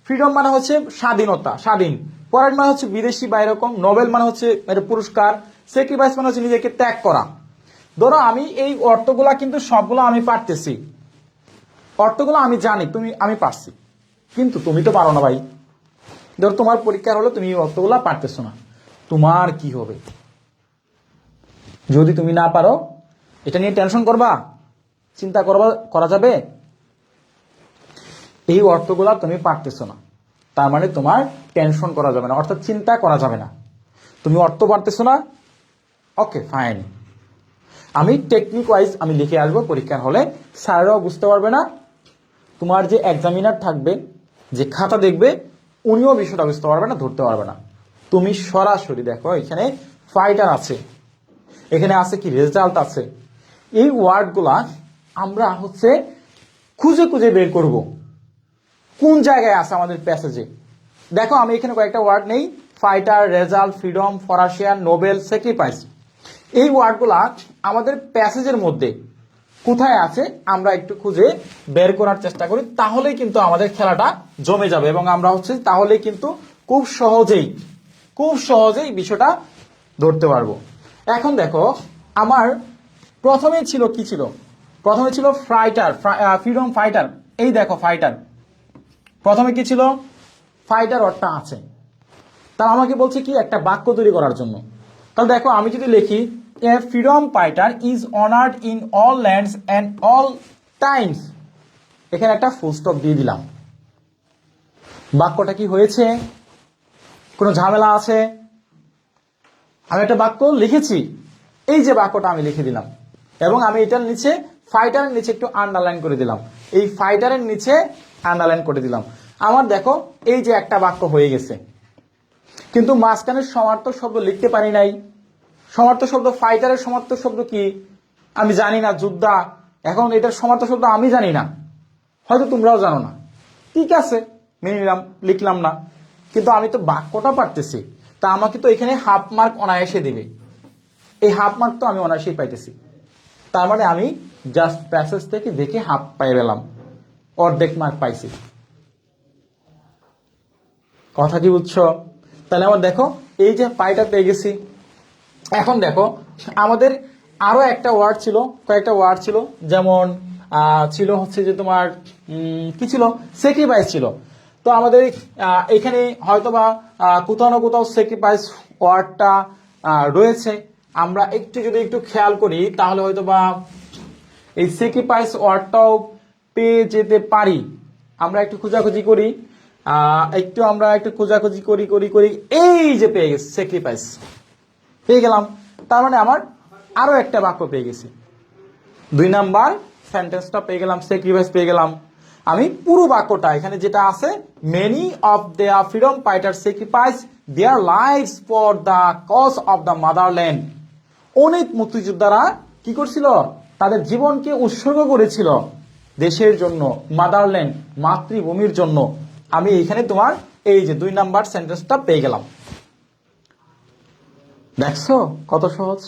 ফ্রিডম মানে হচ্ছে স্বাধীনতা, স্বাধীন, পরের মানে হচ্ছে বিদেশি বা এরকম, নোবেল মানে হচ্ছে পুরস্কার, স্যাক্রিফাইস মানে হচ্ছে নিজেকে ত্যাগ করা। ধরো আমি এই অর্থগুলা কিন্তু সবগুলো আমি পারতেছি, অর্থগুলো আমি জানি, আমি পারছি, কিন্তু তুমি তো পারো না ভাই। ধরো তোমার পরীক্ষা হলো তুমি এই অর্থগুলা পারতেছো না, তোমার কি হবে? যদি তুমি না পারো এটা নিয়ে টেনশন করবা, চিন্তা করা যাবে? এই অর্থগুলা তুমি পারতেছো না, তার মানে তোমার টেনশন করা যাবে না, অর্থাৎ চিন্তা করা যাবে না। তুমি অর্থ পারতেছো না, ওকে ফাইন, আমি টেকনিক ওয়াইজ আমি লিখে আসবো পরীক্ষার হলে, স্যাররাও বুঝতে পারবে না, তোমার যে এক্সামিনার থাকবে, যে খাতা দেখবে, উনিও বিষয়টা বুঝতে পারবে না, ধরতে পারবে না। তুমি সরাসরি দেখো এখানে ফাইটার আছে, এখানে আছে কি রেজাল্ট আছে, এই ওয়ার্ডগুলা আমরা হচ্ছে খুঁজে খুঁজে বের করব কোন জায়গায় আছে আমাদের প্যাসেজে। দেখো আমি এখানে কয়েকটা ওয়ার্ড নেই, ফাইটার, রেজাল্ট, ফ্রিডম, ফরাসিয়ান, নোবেল, স্যাক্রিফাইস, এই ওয়ার্ডগুলা আমাদের প্যাসেজের মধ্যে কোথায় আছে আমরা একটু খুঁজে বের করার চেষ্টা করি, তাহলেই কিন্তু আমাদের খেলাটা জমে যাবে এবং আমরা হচ্ছে তাহলেই কিন্তু খুব সহজেই বিষয়টা ধরতে পারবো। এখন দেখো আমার প্রথমে ছিল কি ছিল? প্রথমে ছিল ফাইটার, ফ্রিডম ফাইটার। এই দেখো ফাইটার, প্রথমে কি ছিল? ফাইটার অর্থটা আছে, তাহলে আমাকে বলছে কি একটা বাক্য তৈরি করার জন্য। তাহলে দেখো আমি যদি লিখি এ freedom fighter is honoured in all lands and all Times, এখানে একটা ফুল স্টপ দিয়ে দিলাম। বাক্যটা কি হয়েছে? কোনো ঝামেলা আছে? আমি একটা বাক্য লিখেছি, এই যে বাক্যটা আমি লিখে দিলাম এবং আমি এটার নিচে ফাইটারের নিচে একটু আন্ডারলাইন করে দিলাম, এই ফাইটারের নিচে আন্ডারলাইন করে দিলাম। আমার দেখো এই যে একটা বাক্য হয়ে গেছে, কিন্তু মাঝখানে সমার্থক শব্দ লিখতে পারি নাই। সমার্থক শব্দ, ফাইটারের সমার্থক শব্দ কি আমি জানি না, যোদ্ধা। এখন এটার সমার্থক শব্দ আমি জানি না, হয়তো তোমরাও জানো না, ঠিক আছে মেনে নিলাম, লিখলাম না, কিন্তু আমি তো বাক্যটা পারতেছি, তা আমাকে তো এখানে হাফ মার্ক অনায়াসে দিবে। এই হাফ মার্ক তো আমি অনায়াসেই পাইতেছি, তার মানে আমি জাস্ট প্যাসেজ থেকে দেখে হাফ পাই পেলাম, অর্ধেক মার্ক পাইছি। কথা কি বুঝছো? তাহলে আমার দেখো এই যে পাইটা পেয়ে গেছি। এখন দেখো আমাদের আরো একটা ওয়ার্ড ছিল, কয়েকটা ওয়ার্ড ছিল, যেমন ছিল হচ্ছে যে তোমার কি ছিল? স্যাক্রিফাইস ছিল। তো আমাদের এখানে হয়তোবা কোথাও না কোথাও স্যাক্রিফাইস ওয়ার্ডটা রয়েছে, আমরা যদি একটু খেয়াল করি তাহলে হয়তোবা এই স্যাক্রিফাইস ওয়ার্ডটাও পেয়ে যেতে পারি। আমরা একটু খোঁজাখুঁজি করি, আমরা একটু খোঁজাখুঁজি করি, এই যে পেয়ে গেছি স্যাক্রিফাইস, পেয়ে গেলাম। তার মানে আমার আরো একটা বাক্য পেয়ে গেছি, 2 নাম্বার সেন্টেন্সটা পেয়ে গেলাম, স্যাক্রিফাইস পেয়ে গেলাম। আমি পুরো বাক্যটা এখানে যেটা আছে, many of their freedom fighter sacrifice their lives for the cause of the motherland, অনেক মুক্তিযোদ্ধারা কি করছিল? তাদের জীবনকে উৎসর্গ করেছিল দেশের জন্য, মাদারল্যান্ড, মাতৃভূমির জন্য। আমি এখানে তোমার এই যে 2 নাম্বার সেন্টেন্সটা পেয়ে গেলাম। দেখছো কত সহজ?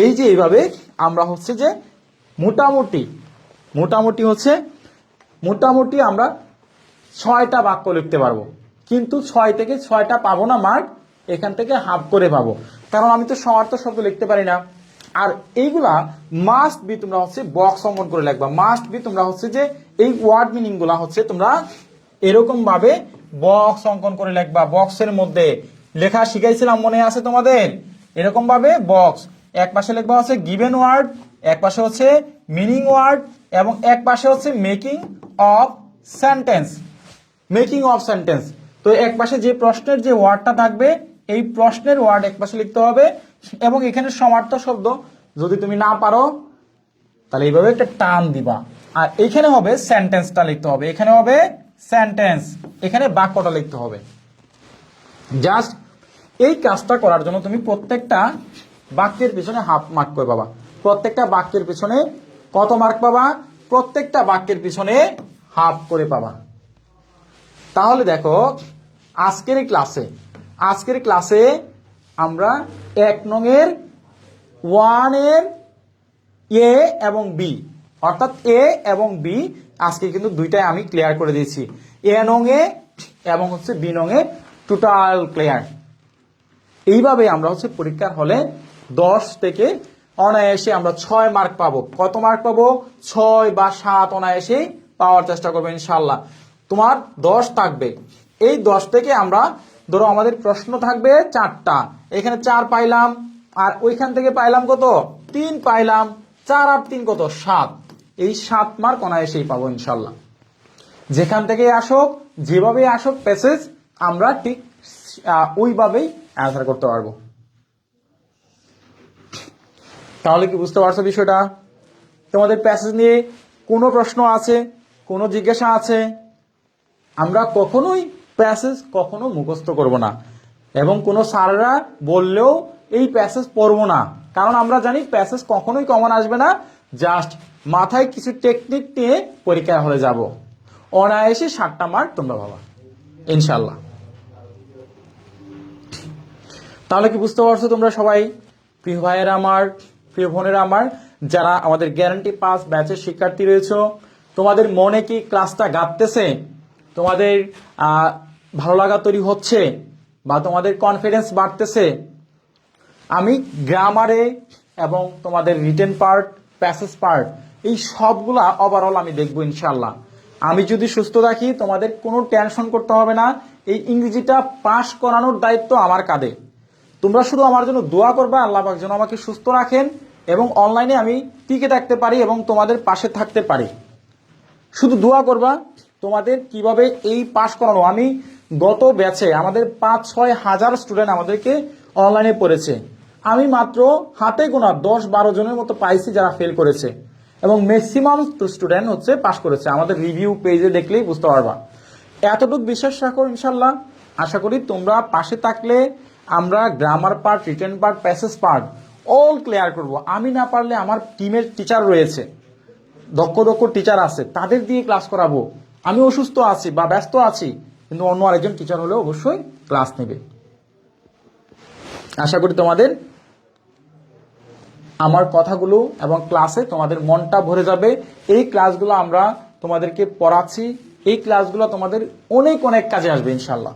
এই যে এইভাবে আমরা হচ্ছে যে মোটামুটি হচ্ছে মোটামুটি আমরা 6টা বাক্য লিখতে পারবো, কিন্তু 6 থেকে 6টা পাবো না মার্ক, এখান থেকে হাফ করে পাবো, কারণ আমি তো সমার্থ শব্দ লিখতে পারি না। আর এইগুলা মাস্ট বি তোমরা হচ্ছে বক্স অঙ্কন করে লিখবা, মাস্ট বি তোমরা হচ্ছে যে এই ওয়ার্ড মিনিং গুলা হচ্ছে তোমরা এরকম ভাবে বক্স অঙ্কন করে লিখবা। বক্সের মধ্যে লেখা শিখাইছিলাম, মনে আছে তোমাদের? এরকম ভাবে বক্স, এক পাশে লিখবা হচ্ছে গিভেন ওয়ার্ড, এক পাশে হচ্ছে মিনিং ওয়ার্ড, এবং এক পাশে হচ্ছে making of sentence. Making of sentence, তো এক পাশে যে প্রশ্নের যে ওয়ার্ডটা থাকবে এই প্রশ্নের ওয়ার্ড এক পাশে লিখতে হবে, এবং এখানে সমার্থ শব্দ যদি তুমি না পারো তাহলে এইভাবে একটা টান দিবা, আর এখানে হবে সেন্টেন্সটা লিখতে হবে, এখানে হবে সেন্টেন্স, এখানে বাক্যটা লিখতে হবে। জাস্ট এই কাজটা করার জন্য তুমি প্রত্যেকটা বাক্যের পিছনে হাফ মার্ক করে পাবা। প্রত্যেকটা বাক্যের পিছনে কত মার্ক পাবা? প্রত্যেকটা বাক্যের পিছনে হাফ করে পাবা। তাহলে দেখো আজকের ক্লাসে আমরা 1 নংয়ের 1 এর এ এবং বি, অর্থাৎ এ এবং বি আজকে কিন্তু দুইটাই আমি ক্লিয়ার করে দিয়েছি। এ নংয়ে এবং হচ্ছে বি নংয়ে টোটাল ক্লিয়ার। এইভাবে আমরা হচ্ছে পরীক্ষার হলে 10 থেকে অনায়াসে আমরা 6 মার্ক পাবো। কত মার্ক পাবো? 6 বা 7 অনায়াসেই পাওয়ার চেষ্টা করবো ইনশাল্লাহ। তোমার 10 থাকবে, এই 10 থেকে আমরা ধরো আমাদের প্রশ্ন থাকবে 4টা, এখানে 4 পাইলাম, আর ওইখান থেকে পাইলাম কত? 3 পাইলাম, 4 আর 3 কত? 7। এই 7 মার্ক অনায়াসেই পাবো ইনশাল্লাহ। যেখান থেকে আসুক, যেভাবে আসুক প্যাসেজ, আমরা ঠিক ওইভাবেই অ্যান্সার করতে পারবো। তাহলে কি বুঝতে পারছো বিষয়টা? তোমাদের প্যাসেজ নিয়ে কোনো প্রশ্ন আছে, কোনো জিজ্ঞাসা আছে? আমরা কখনোই প্যাসেজ কখনো মুখস্থ করব না, এবং কোনো স্যাররা বললেও এই প্যাসেজ পড়বো না, কারণ আমরা জানি প্যাসেজ কখনোই কমন আসবে না। জাস্ট মাথায় কিছু টেকনিক নিয়ে পরীক্ষার হলে যাব, অনায়াসে 7টা মার্ক তোমরা পাবা ইনশাল্লাহ। তাহলে কি বুঝতে পারছো তোমরা সবাই? প্রিয় ভাইয়েরা আমার, প্রিয় বোনেরা আমার, যারা আমাদের গ্যারান্টি পাস ব্যাচের শিক্ষার্থী রয়েছে, তোমাদের মনে কি ক্লাসটা গাঁথতেছে? তোমাদের ভালো লাগা তৈরি হচ্ছে, বা তোমাদের কনফিডেন্স বাড়তেছে? আমি গ্রামারে এবং তোমাদের রিটেন পার্ট, প্যাসেজ পার্ট, এই সবগুলা ওভারঅল আমি দেখবো ইনশাল্লাহ। আমি যদি সুস্থ থাকি তোমাদের কোনো টেনশন করতে হবে না, এই ইংরেজিটা পাস করানোর দায়িত্ব আমার কাঁধে। তোমরা শুধু আমার জন্য দোয়া করবা, আল্লাহ পাক যেন আমাকে সুস্থ রাখেন এবং অনলাইনে আমি টিকে থাকতে পারি এবং তোমাদের পাশে থাকতে পারি। শুধু দোয়া করবা তোমাদের কিভাবে এই পাস করানো। আমি গত ব্যাচে আমাদের 5-6 হাজার স্টুডেন্ট আমাদেরকে অনলাইনে পড়েছে, আমি মাত্র হাতে গোনা 10-12 জনের মতো পাইছি যারা ফেল করেছে, এবং ম্যাক্সিমাম স্টুডেন্ট হচ্ছে পাস করেছে। আমাদের রিভিউ পেজে দেখলেই বুঝতে পারবা। এতটুকু বিশ্বাস রাখো ইনশাল্লাহ। আশা করি তোমরা পাশে থাকলে আমরা grammar part, written part, passage part all clear করব। আমি না পারলে আমার টিমের টিচার রয়েছে, দক্ষ টিচার আছে, তাদের দিয়ে ক্লাস করাবো। আমি অসুস্থ আছি বা ব্যস্ত আছি, কিন্তু অন্য আরেকজন টিচার হলেও অবশ্যই ক্লাস নেবে। আশা করি তোমাদের আমার কথাগুলো এবং ক্লাসে তোমাদের মনটা ভরে যাবে। এই ক্লাসগুলো আমরা তোমাদেরকে পড়াচ্ছি, এই ক্লাসগুলো তোমাদের অনেক অনেক কাজে আসবে ইনশাল্লাহ।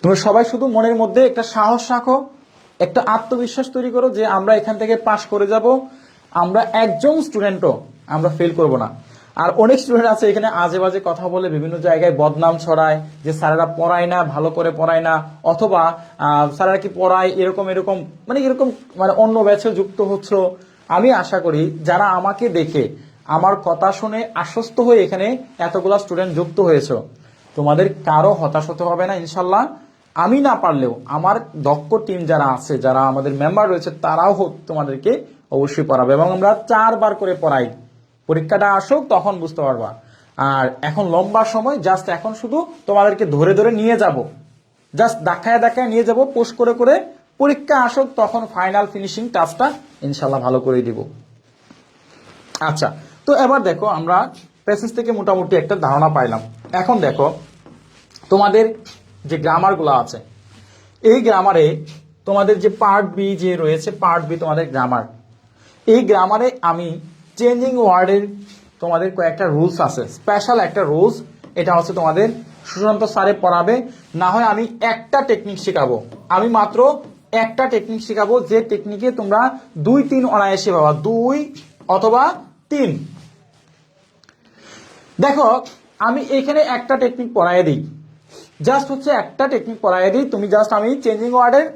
তুমি সবাই শুধু মনের মধ্যে একটা সাহস রাখো, একটা আত্মবিশ্বাস তৈরি করো যে আমরা এখান থেকে পাস করে যাব, আমরা একজন স্টুডেন্টও আমরা ফেল করব না। আর অনেক স্টুডেন্ট আছে এখানে আজে বাজে কথা বলে বিভিন্ন জায়গায় বদনাম ছড়ায় যে স্যারেরা পড়ায় না, ভালো করে পড়ায় না, অথবা স্যারেরা কি পড়ায় এরকম মানে অন্য ব্যাচে যুক্ত হচ্ছ। আমি আশা করি যারা আমাকে দেখে আমার কথা শুনে আশ্বস্ত হয়ে এখানে এতগুলা স্টুডেন্ট যুক্ত হয়েছ, তোমাদের কারো হতাশ হতে হবে না ইনশাল্লাহ। আমি না পারলেও আমার দক্ষ টিম যারা আছে, যারা আমাদের মেম্বার রয়েছে, তারাও তোমাদেরকে অবশ্যই পড়াবে, এবং আমরা 4 বার করে পড়াই। পরীক্ষাটা আসুক তখন বুঝতে পারবা। আর এখন লম্বা সময়, জাস্ট এখন শুধু তোমাদেরকে ধরে ধরে নিয়ে যাব, জাস্ট দেখায় দেখায় নিয়ে যাব, পোস্ট করে করে। পরীক্ষা আসুক তখন ফাইনাল ফিনিশিং টাচটা ইনশাল্লাহ ভালো করে দিব। আচ্ছা, তো এবার দেখো আমরা প্যাসেজ থেকে মোটামুটি একটা ধারণা পাইলাম। এখন দেখো তোমাদের যে গ্রামারগুলো আছে, এই গ্রামারে তোমাদের যে পার্ট বি যে রয়েছে, পার্ট বি তোমাদের গ্রামার, এই গ্রামারে আমি চেঞ্জিং ওয়ার্ডের তোমাদের কয়েকটা রুলস আছে, স্পেশাল একটা রুলস। এটা হচ্ছে তোমাদের সুশান্ত স্যারে পড়াবে, না হয় আমি একটা টেকনিক শেখাবো, আমি মাত্র একটা টেকনিক শেখাবো, যে টেকনিকে তোমরা 2-3 অনায়াসে পাবা, 2 অথবা 3। দেখো আমি এখানে একটা টেকনিক পড়াই দিই, জাস্ট হচ্ছে একটা টেকনিক পড়াই দিই, তুমি জাস্ট আমি চেঞ্জিং ওয়ার্ডের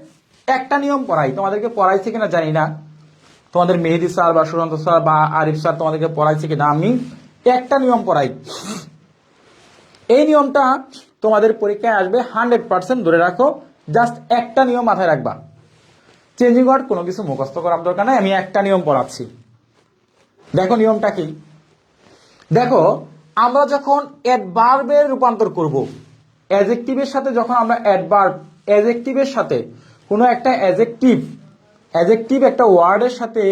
একটা নিয়ম পড়াই, তোমাদেরকে পড়াইছে কিনা জানি না, তোমাদের মেহেদি স্যার বা সুশান্ত স্যার বা আরিফ স্যার তোমাদেরকে পড়াইছে কিনা, আমি একটা নিয়ম পড়াই। এই নিয়মটা তোমাদের পরীক্ষায় আসবে 100%, ধরে রাখো। জাস্ট একটা নিয়ম মাথায় রাখবা, চেঞ্জিং ওয়ার্ড কোনো কিছু মুখস্থ করার দরকার নাই, আমি একটা নিয়ম পড়াচ্ছি। দেখো নিয়মটা কি, দেখো আমরা যখন অ্যাডভার্বের রূপান্তর করব, অ্যাডজেক্টিভের সাথে যখন আমরা অ্যাডভার্ব, অ্যাডজেক্টিভের সাথে কোনো একটা অ্যাডজেক্টিভ একটা ওয়ার্ডের সাথে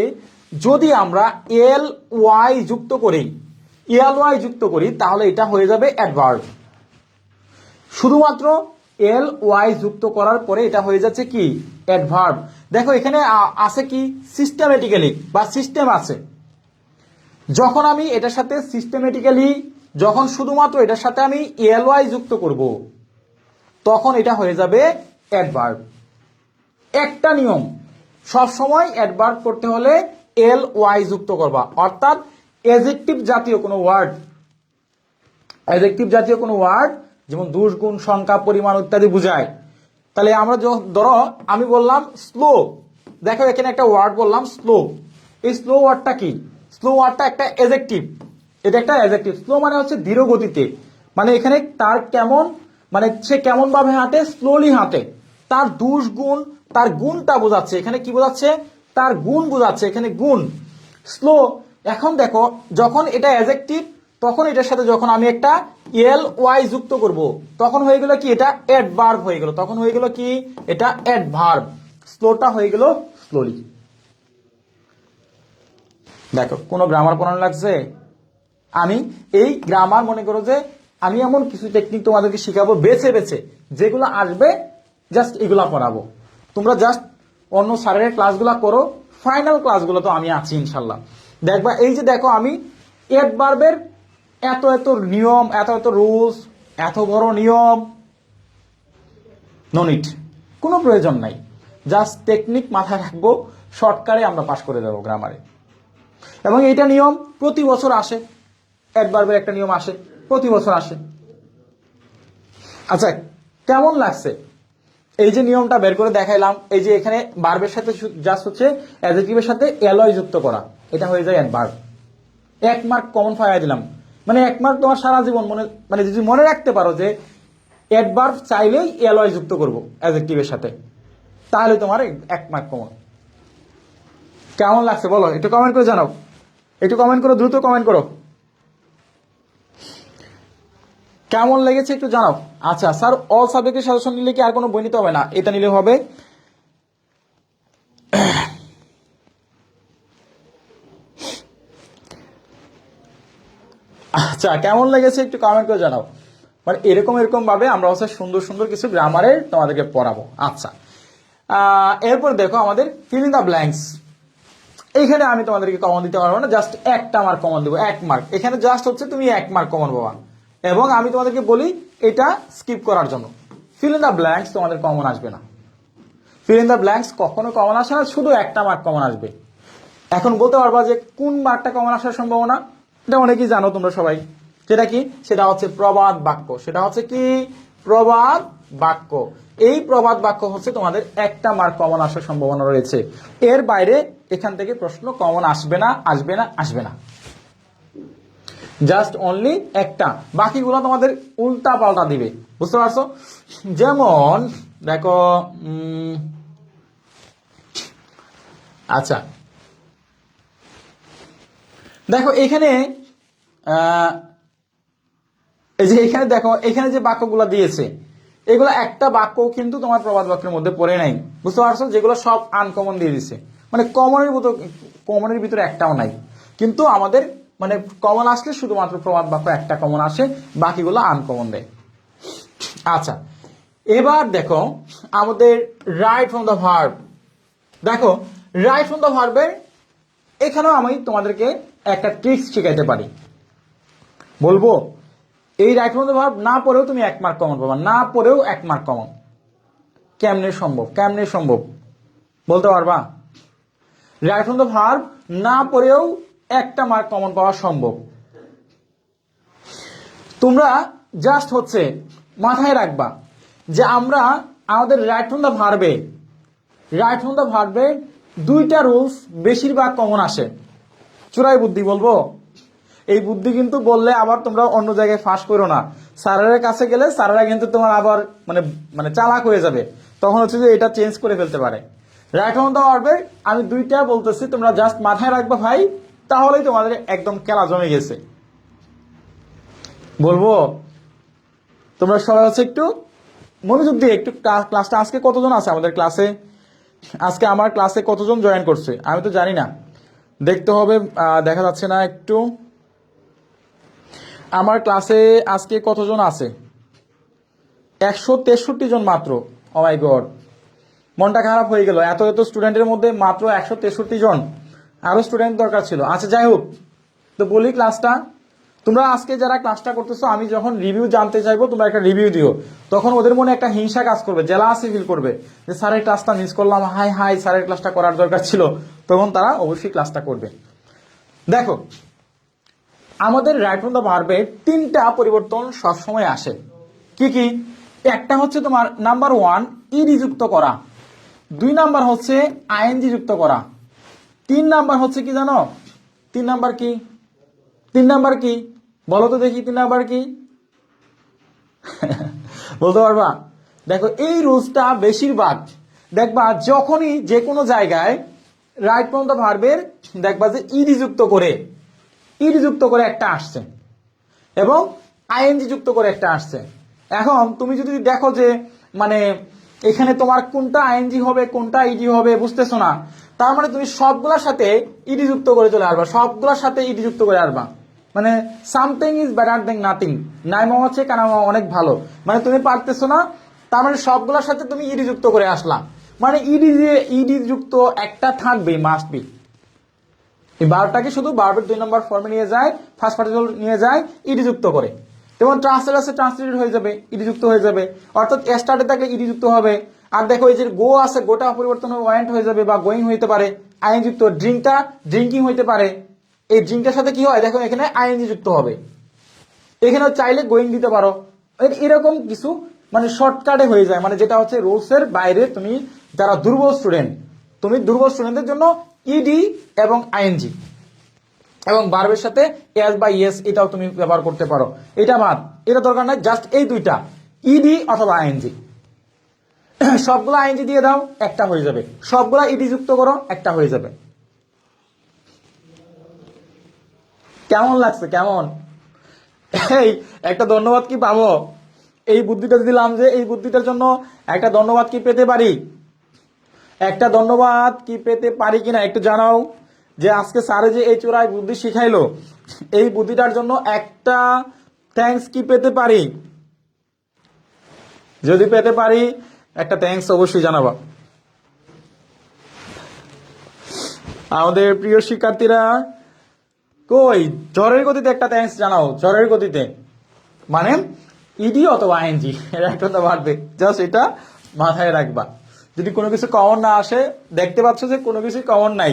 যদি আমরা এল ওয়াই যুক্ত করি, তাহলে এটা হয়ে যাবে অ্যাডভার্ব। শুধুমাত্র এল ওয়াই যুক্ত করার পরে এটা হয়ে যাচ্ছে কি অ্যাডভার্ব। দেখো এখানে আছে কি সিস্টেমেটিক্যালি বা সিস্টেম আছে, যখন আমি এটার সাথে সিস্টেমেটিক্যালি, যখন শুধুমাত্র এটার সাথে আমি এল ওয়াই যুক্ত করব, তখন এটা হয়ে যাবে অ্যাডভার্ব। একটা নিয়ম, সব সময় অ্যাডভার্ব করতে হলে এল ওয়াই যুক্ত করবা, অর্থাৎ অ্যাডজেক্টিভ জাতীয় কোনো ওয়ার্ড, যেমন দোষ, গুণ, সংখ্যা, পরিমাণ ইত্যাদি বোঝায়। তাহলে আমরা ধরো আমি বললাম স্লো, দেখো এখানে একটা ওয়ার্ড বললাম স্লো, এই স্লো ওয়ার্ডটা কি, স্লো ওয়ার্ডটা একটা অ্যাডজেক্টিভ, এটা একটা অ্যাডজেক্টিভ। স্লো মানে হচ্ছে ধীর গতিতে, মানে এখানে তার কেমন, মানে সে কেমন ভাবে হাঁটে, স্লোলি হাঁটে, তার দোষ গুণ, তার গুণটা বোঝাচ্ছে, এখানে কি বোঝাচ্ছে, তার গুণ বোঝাচ্ছে, এখানে গুণ, স্লো। এখন দেখো যখন এটা অ্যাডজেক্টিভ, তখন এটার সাথে যখন আমি একটা এল ওয়াই যুক্ত করব, তখন হয়ে গেল কি এটা অ্যাডভার্ব হয়ে গেল, তখন হয়ে গেল কি এটা অ্যাডভার্ব, স্লোটা হয়ে গেল স্লোলি। দেখো কোনো গ্রামার পড়ানো লাগছে, আমি এই গ্রামার মনে করো যে আমি এমন কিছু টেকনিক তোমাদেরকে শিখাবো বেছে বেছে, যেগুলো আসবে জাস্ট এগুলা পড়াবো, তোমরা জাস্ট অন্য স্যারের ক্লাসগুলো করো, ফাইনাল ক্লাসগুলো তো আমি আছি ইনশাল্লাহ। দেখবা এই যে দেখো আমি অ্যাডভার্বের এত এত নিয়ম, এত এত রুলস, এত বড় নিয়ম, নো নিড, কোনো প্রয়োজন নাই, জাস্ট টেকনিক মাথায় রাখবো, শর্টকাটে আমরা পাস করে দেবো গ্রামারে। এবং এইটা নিয়ম প্রতি বছর আসে, অ্যাডভার্বের একটা নিয়ম আসে প্রতি বছর আসে। আচ্ছা কেমন লাগছে এই যে নিয়মটা বের করে দেখাইলাম, এই যে এখানে ভার্বের সাথে জাস্ট হচ্ছে অ্যাডজেক্টিভের সাথে এলয় যুক্ত করা, এটা হয়ে যায় অ্যাডভার্ব। 1 মার্ক কমন ফায়ার দিলাম, মানে 1 মার্ক তোমার সারা জীবন মনে, মানে যদি মনে রাখতে পারো যে অ্যাডভার্ব চাইলেই এলয় যুক্ত করব অ্যাডজেক্টিভের সাথে, তাহলে তোমার 1 মার্ক কমন। কেমন লাগছে বলো, একটু কমেন্ট করে জানাও, একটু কমেন্ট করো, দ্রুত কমেন্ট করো, কেমন লেগেছে একটু জানাও। আচ্ছা স্যার অল সাবজেক্টের সাজেশন নিলে কি আর কোনো বই নিতে হবে না, এটা নিলে হবে। আচ্ছা কেমন লেগেছে একটু কমেন্ট করে জানাও, মানে এরকম এরকম ভাবে আমরা হচ্ছে সুন্দর সুন্দর কিছু গ্রামারের তোমাদেরকে পড়াবো। আচ্ছা এরপর দেখো আমাদের ফিল ইন দ্য ব্ল্যাঙ্কস, এইখানে আমি তোমাদেরকে কমন দিতে পারবো না, জাস্ট একটা মার্ক কমন দেবো, 1 মার্ক, এখানে জাস্ট হচ্ছে তুমি 1 মার্ক কমন পাবা, এবং আমি তোমাদেরকে বলি এটা স্কিপ করার জন্য। ফিল ইন দ্য ব্ল্যাঙ্কস তোমাদের কমন আসবে না, ফিল ইন দ্য ব্ল্যাঙ্কস কখনো কমন আসে না, শুধু একটা মার্ক কমন আসবে। এখন বলতে পারবা যে কোন মার্কটা কমন আসার সম্ভাবনা, এটা অনেকেই জানো তোমরা সবাই, সেটা কি, সেটা হচ্ছে প্রবাদ বাক্য, সেটা হচ্ছে কি প্রবাদ বাক্য। এই প্রবাদ বাক্য হচ্ছে তোমাদের একটা মার্ক কমন আসার সম্ভাবনা রয়েছে, এর বাইরে এখান থেকে প্রশ্ন কমন আসবে না, আসবে না, আসবে না, জাস্ট অনলি একটা, বাকিগুলো তোমাদের উল্টা পাল্টা দিবে, বুঝতে পারছো। যেমন দেখো আচ্ছা দেখো এখানে এই যে এখানে দেখো এখানে যে বাক্যগুলো দিয়েছে, এগুলো একটা বাক্য কিন্তু তোমার প্রবাদ বাক্যের মধ্যে পড়ে নাই, বুঝতে পারছো, যেগুলো সব আনকমন দিয়ে দিছে, মানে কমনের ভিতরে একটাও নাই, কিন্তু আমাদের মানে কমন আসলে শুধুমাত্র প্রবাদ বাক্য একটা কমন আসে, বাকিগুলো আনকমন দেয়। আচ্ছা এবার দেখো আমাদের রাইট ফ্রম দ্য ভার্ব, দেখো রাইট ফ্রম দ্য ভার্বের এখানেও আমি তোমাদেরকে একটা ট্রিক্স শিখাইতে পারি, বলবো এই রাইট ফ্রম দ্য ভার্ব না পড়েও তুমি 1 মার্ক কমন পাবা, না পড়েও 1 মার্ক কমন। কেমনে সম্ভব, কেমনে সম্ভব বলতে পারবা? রাইট ফ্রম দ্য ভার্ব না পড়েও 1টা মার্ক কমন পাওয়া সম্ভব। তোমরা জাস্ট হচ্ছে মাথায় রাখবা যে আমরা আমাদের রাইট ফ্রম দ্য ভার্বে 2টা রুলস বেশিরভাগ কমন আসে। চূড়াই বুদ্ধি বলবো, এই বুদ্ধি কিন্তু বললে আবার তোমরা অন্য জায়গায় ফাঁস করো না। স্যারের কাছে গেলে স্যারেরা কিন্তু তোমার আবার মানে মানে চালাক হয়ে যাবে, তখন হচ্ছে যে এটা চেঞ্জ করে ফেলতে পারে। রাইট ফ্রম দ্য ভার্বে আমি 2টা বলতেছি, তোমরা জাস্ট মাথায় রাখবা ভাই, তাহলেই তোমাদের একদম খেলা জমে গেছে। বলবো তোমরা সবাই হচ্ছে একটু মনোযোগ দিয়ে একটু ক্লাসটা, আজকে কতজন আছে আমাদের ক্লাসে? আজকে আমার ক্লাসে কতজন জয়েন করছে আমি তো জানি না, দেখতে হবে, দেখা যাচ্ছে না একটু। আমার ক্লাসে আজকে কতজন আছে? 163 জন মাত্র। ও মাই গড, মনটা খারাপ হয়ে গেল, এত এত স্টুডেন্টের মধ্যে মাত্র 163 জন। আরো স্টুডেন্ট দরকার ছিল। আচ্ছা যাই হোক, তো বলি ক্লাসটা, তোমরা আজকে যারা ক্লাসটা করতেছো, আমি যখন রিভিউ জানতে চাইবো তোমরা একটা রিভিউ দিও, তখন ওদের মনে একটা হিংসা কাজ করবে, জেলাসি ফিল করবে যে স্যারের ক্লাসটা মিস করলাম, হাই হাই স্যারের ক্লাসটা করার দরকার ছিল, তখন তারা অবশ্যই ক্লাসটা করবে। দেখো আমাদের রাইট ফ্রম দ্য ভার্বের 3টা পরিবর্তন সবসময় আসে। কি কি? একটা হচ্ছে তোমার নাম্বার 1 ইডি যুক্ত করা, 2 নাম্বার হচ্ছে আইএনজি যুক্ত করা, 3 নাম্বার হচ্ছে কি জানো? 3 নাম্বার কি? 3 নাম্বার কি বলো তো দেখি, 3 নাম্বার কি বলতে পারবা? দেখো এই রুলসটা বেশিরভাগ দেখবা যখনই যে কোনো জায়গায় রাইট ফ্রম দ্য ভার্বের দেখবা যে ইডি যুক্ত করে একটা আসছে এবং আইএনজি যুক্ত করে একটা আসছে। এখন তুমি যদি দেখো যে মানে এখানে তোমার কোনটা আইএনজি হবে কোনটা ইডি হবে বুঝতেছো না, তার মানে তুমি সবগুলোর সাথে ইডি যুক্ত করে চলে আসবা, সবগুলোর সাথে ইডি যুক্ত করে আসবা। মানে something is better then nothing, নাই মামা হচ্ছে কানা মামা অনেক ভালো। মানে তুমি পারতেছো না, তার মানে সবগুলোর সাথে তুমি ইডি যুক্ত করে আসলা, মানে ইডি যুক্ত একটা থাকবে, মাস্ট বি। এই বারোটাকে শুধু বারবার 2 নম্বর ফর্মে নিয়ে যায়, ফার্স্ট পার্টিসিপল নিয়ে যায়, ইডি যুক্ত করে। যেমন ট্রান্সলেট আছে, ট্রান্সলেটেড হয়ে যাবে, ইডি যুক্ত হয়ে যাবে, অর্থাৎ স্টার্টে থাকলে ইডি যুক্ত হবে। আর দেখো এই যে গো আছে, গোটা পরিবর্তন হয়ে ওয়েন্ট হয়ে যাবে বা গোয়িং হইতে পারে, আইএন যুক্ত। ড্রিঙ্কটা ড্রিঙ্কিং হইতে পারে, এই ড্রিঙ্কটার সাথে কি হয় দেখো এখানে আইএনজি যুক্ত হবে, এখানে চাইলে গোয়িং দিতে পারো। এরকম কিছু মানে শর্টকাটে হয়ে যায়, মানে যেটা হচ্ছে রুলসের বাইরে। তুমি যারা দুর্বল স্টুডেন্ট, তুমি দুর্বল স্টুডেন্টদের জন্য ইডি এবং আইএনজি এবং ভার্বের সাথে এস বা ইএস এটাও তুমি ব্যবহার করতে পারো। এটা বাদ, এটা দরকার নাই, জাস্ট এই 2টা ইডি অথবা আইএনজি। সবগুলো আইএনজি দিয়ে দাও, একটা হয়ে যাবে। সবগুলো ইডি যুক্ত করো, একটা হয়ে যাবে। কেমন লাগছে? কেমন? এই একটা ধন্যবাদ কি পাবো? এই বুদ্ধিটা দিলাম যে এই বুদ্ধিটার জন্য একটা ধন্যবাদ কি পেতে পারি? একটা ধন্যবাদ কি পেতে পারি কিনা একটু জানাও। যে আজকে স্যারে যে এই চোরাই বুদ্ধি শিখাইলো, এই বুদ্ধিটার জন্য একটা থ্যাঙ্কস কি পেতে পারি? যদি পেতে পারি একটা থ্যাঙ্কস অবশ্যই জানাবা। আমাদের প্রিয় শিক্ষার্থীরা কই, ঝড়ের গতিতে একটা থ্যাঙ্কস জানাও, ঝড়ের গতিতে, মানে ইডি অথবা আইএনজি এর একটা তো বাড়বে, জাস্ট এটা মাথায় রাখবা। যদি কোনো কিছু কমন না আসে, দেখতে পাচ্ছ যে কোনো কিছু কমন নাই,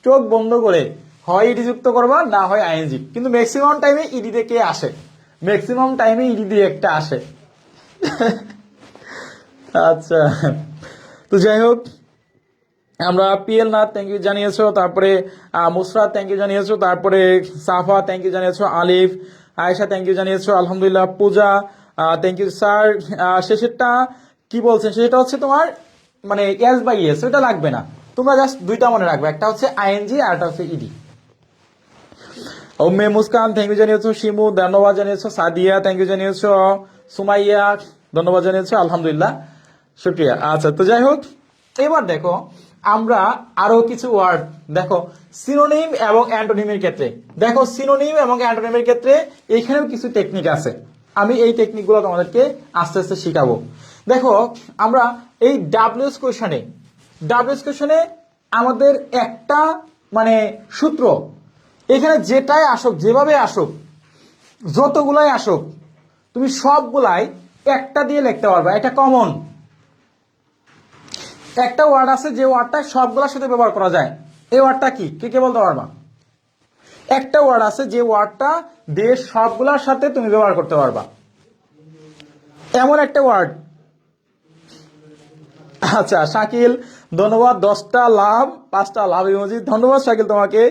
চোখ বন্ধ করে হয় ইডি যুক্ত করবা, না হয় আইএনজি। কিন্তু ম্যাক্সিমাম টাইমে ইডি দিয়ে কে আসে? ম্যাক্সিমাম টাইমে ইডি দিয়ে একটা আসে। আচ্ছা, তো যাই হোক, আমরা পিএল নাথ থ্যাংক ইউ জানিয়েছো, তারপরে মুসরাত থ্যাংক ইউ জানিয়েছো, তারপরে সাফা thank you জানিয়েছো, Alif, Ayesha thank you জানিয়েছো, আলহামদুলিল্লাহ, পূজা থ্যাংক ইউ স্যার। শেষেরটা কি বলছেন? সেটা হচ্ছে তোমার মানে এস বাই এস, ওটা লাগবে না, তোমরা জাস্ট 2টা মনে রাখবে, একটা হচ্ছে আইএনজি আর একটা হচ্ছে ইডি। ওমে মুস্কান থ্যাংক ইউ জানিয়েছো, শিমু ধন্যবাদ জানিয়েছো, সাদিয়া থ্যাংক ইউ জানিয়েছো, সুমাইয়া ধন্যবাদ জানিয়েছো, আলহামদুলিল্লাহ, শুক্রিয়া। আচ্ছা, তো যাই হোক, এবার দেখো আমরা আরো কিছু ওয়ার্ড দেখো সিনোনিম এবং অ্যান্টোনিমের ক্ষেত্রে। দেখো সিনোনিম এবং অ্যান্টোনিমের ক্ষেত্রে এখানেও কিছু টেকনিক আছে, আমি এই টেকনিকগুলো তোমাদেরকে আস্তে আস্তে শিখাবো। দেখো আমরা এই ডাব্লিউএস কোয়েশনে আমাদের একটা মানে সূত্র, এখানে যেটাই আসুক, যেভাবে আসুক, যতগুলাই আসুক তুমি সবগুলাই একটা দিয়ে লিখতে পারবা, এটা কমন। একটা ওয়ার্ড আছে যে ওয়ার্ডটা সবগুলোর সাথে ব্যবহার করা যায়, এই ওয়ার্ডটা কি, কে বলতে পারবা? একটা ওয়ার্ড আছে যে ওয়ার্ডটা দিয়ে সবগুলোর সাথে তুমি ব্যবহার করতে পারবা, এমন একটা ওয়ার্ড। আচ্ছা শাকিল ধন্যবাদ, 10টা লাভ 5টা লাভ ইমোজি, ধন্যবাদ শাকিল তোমাকে।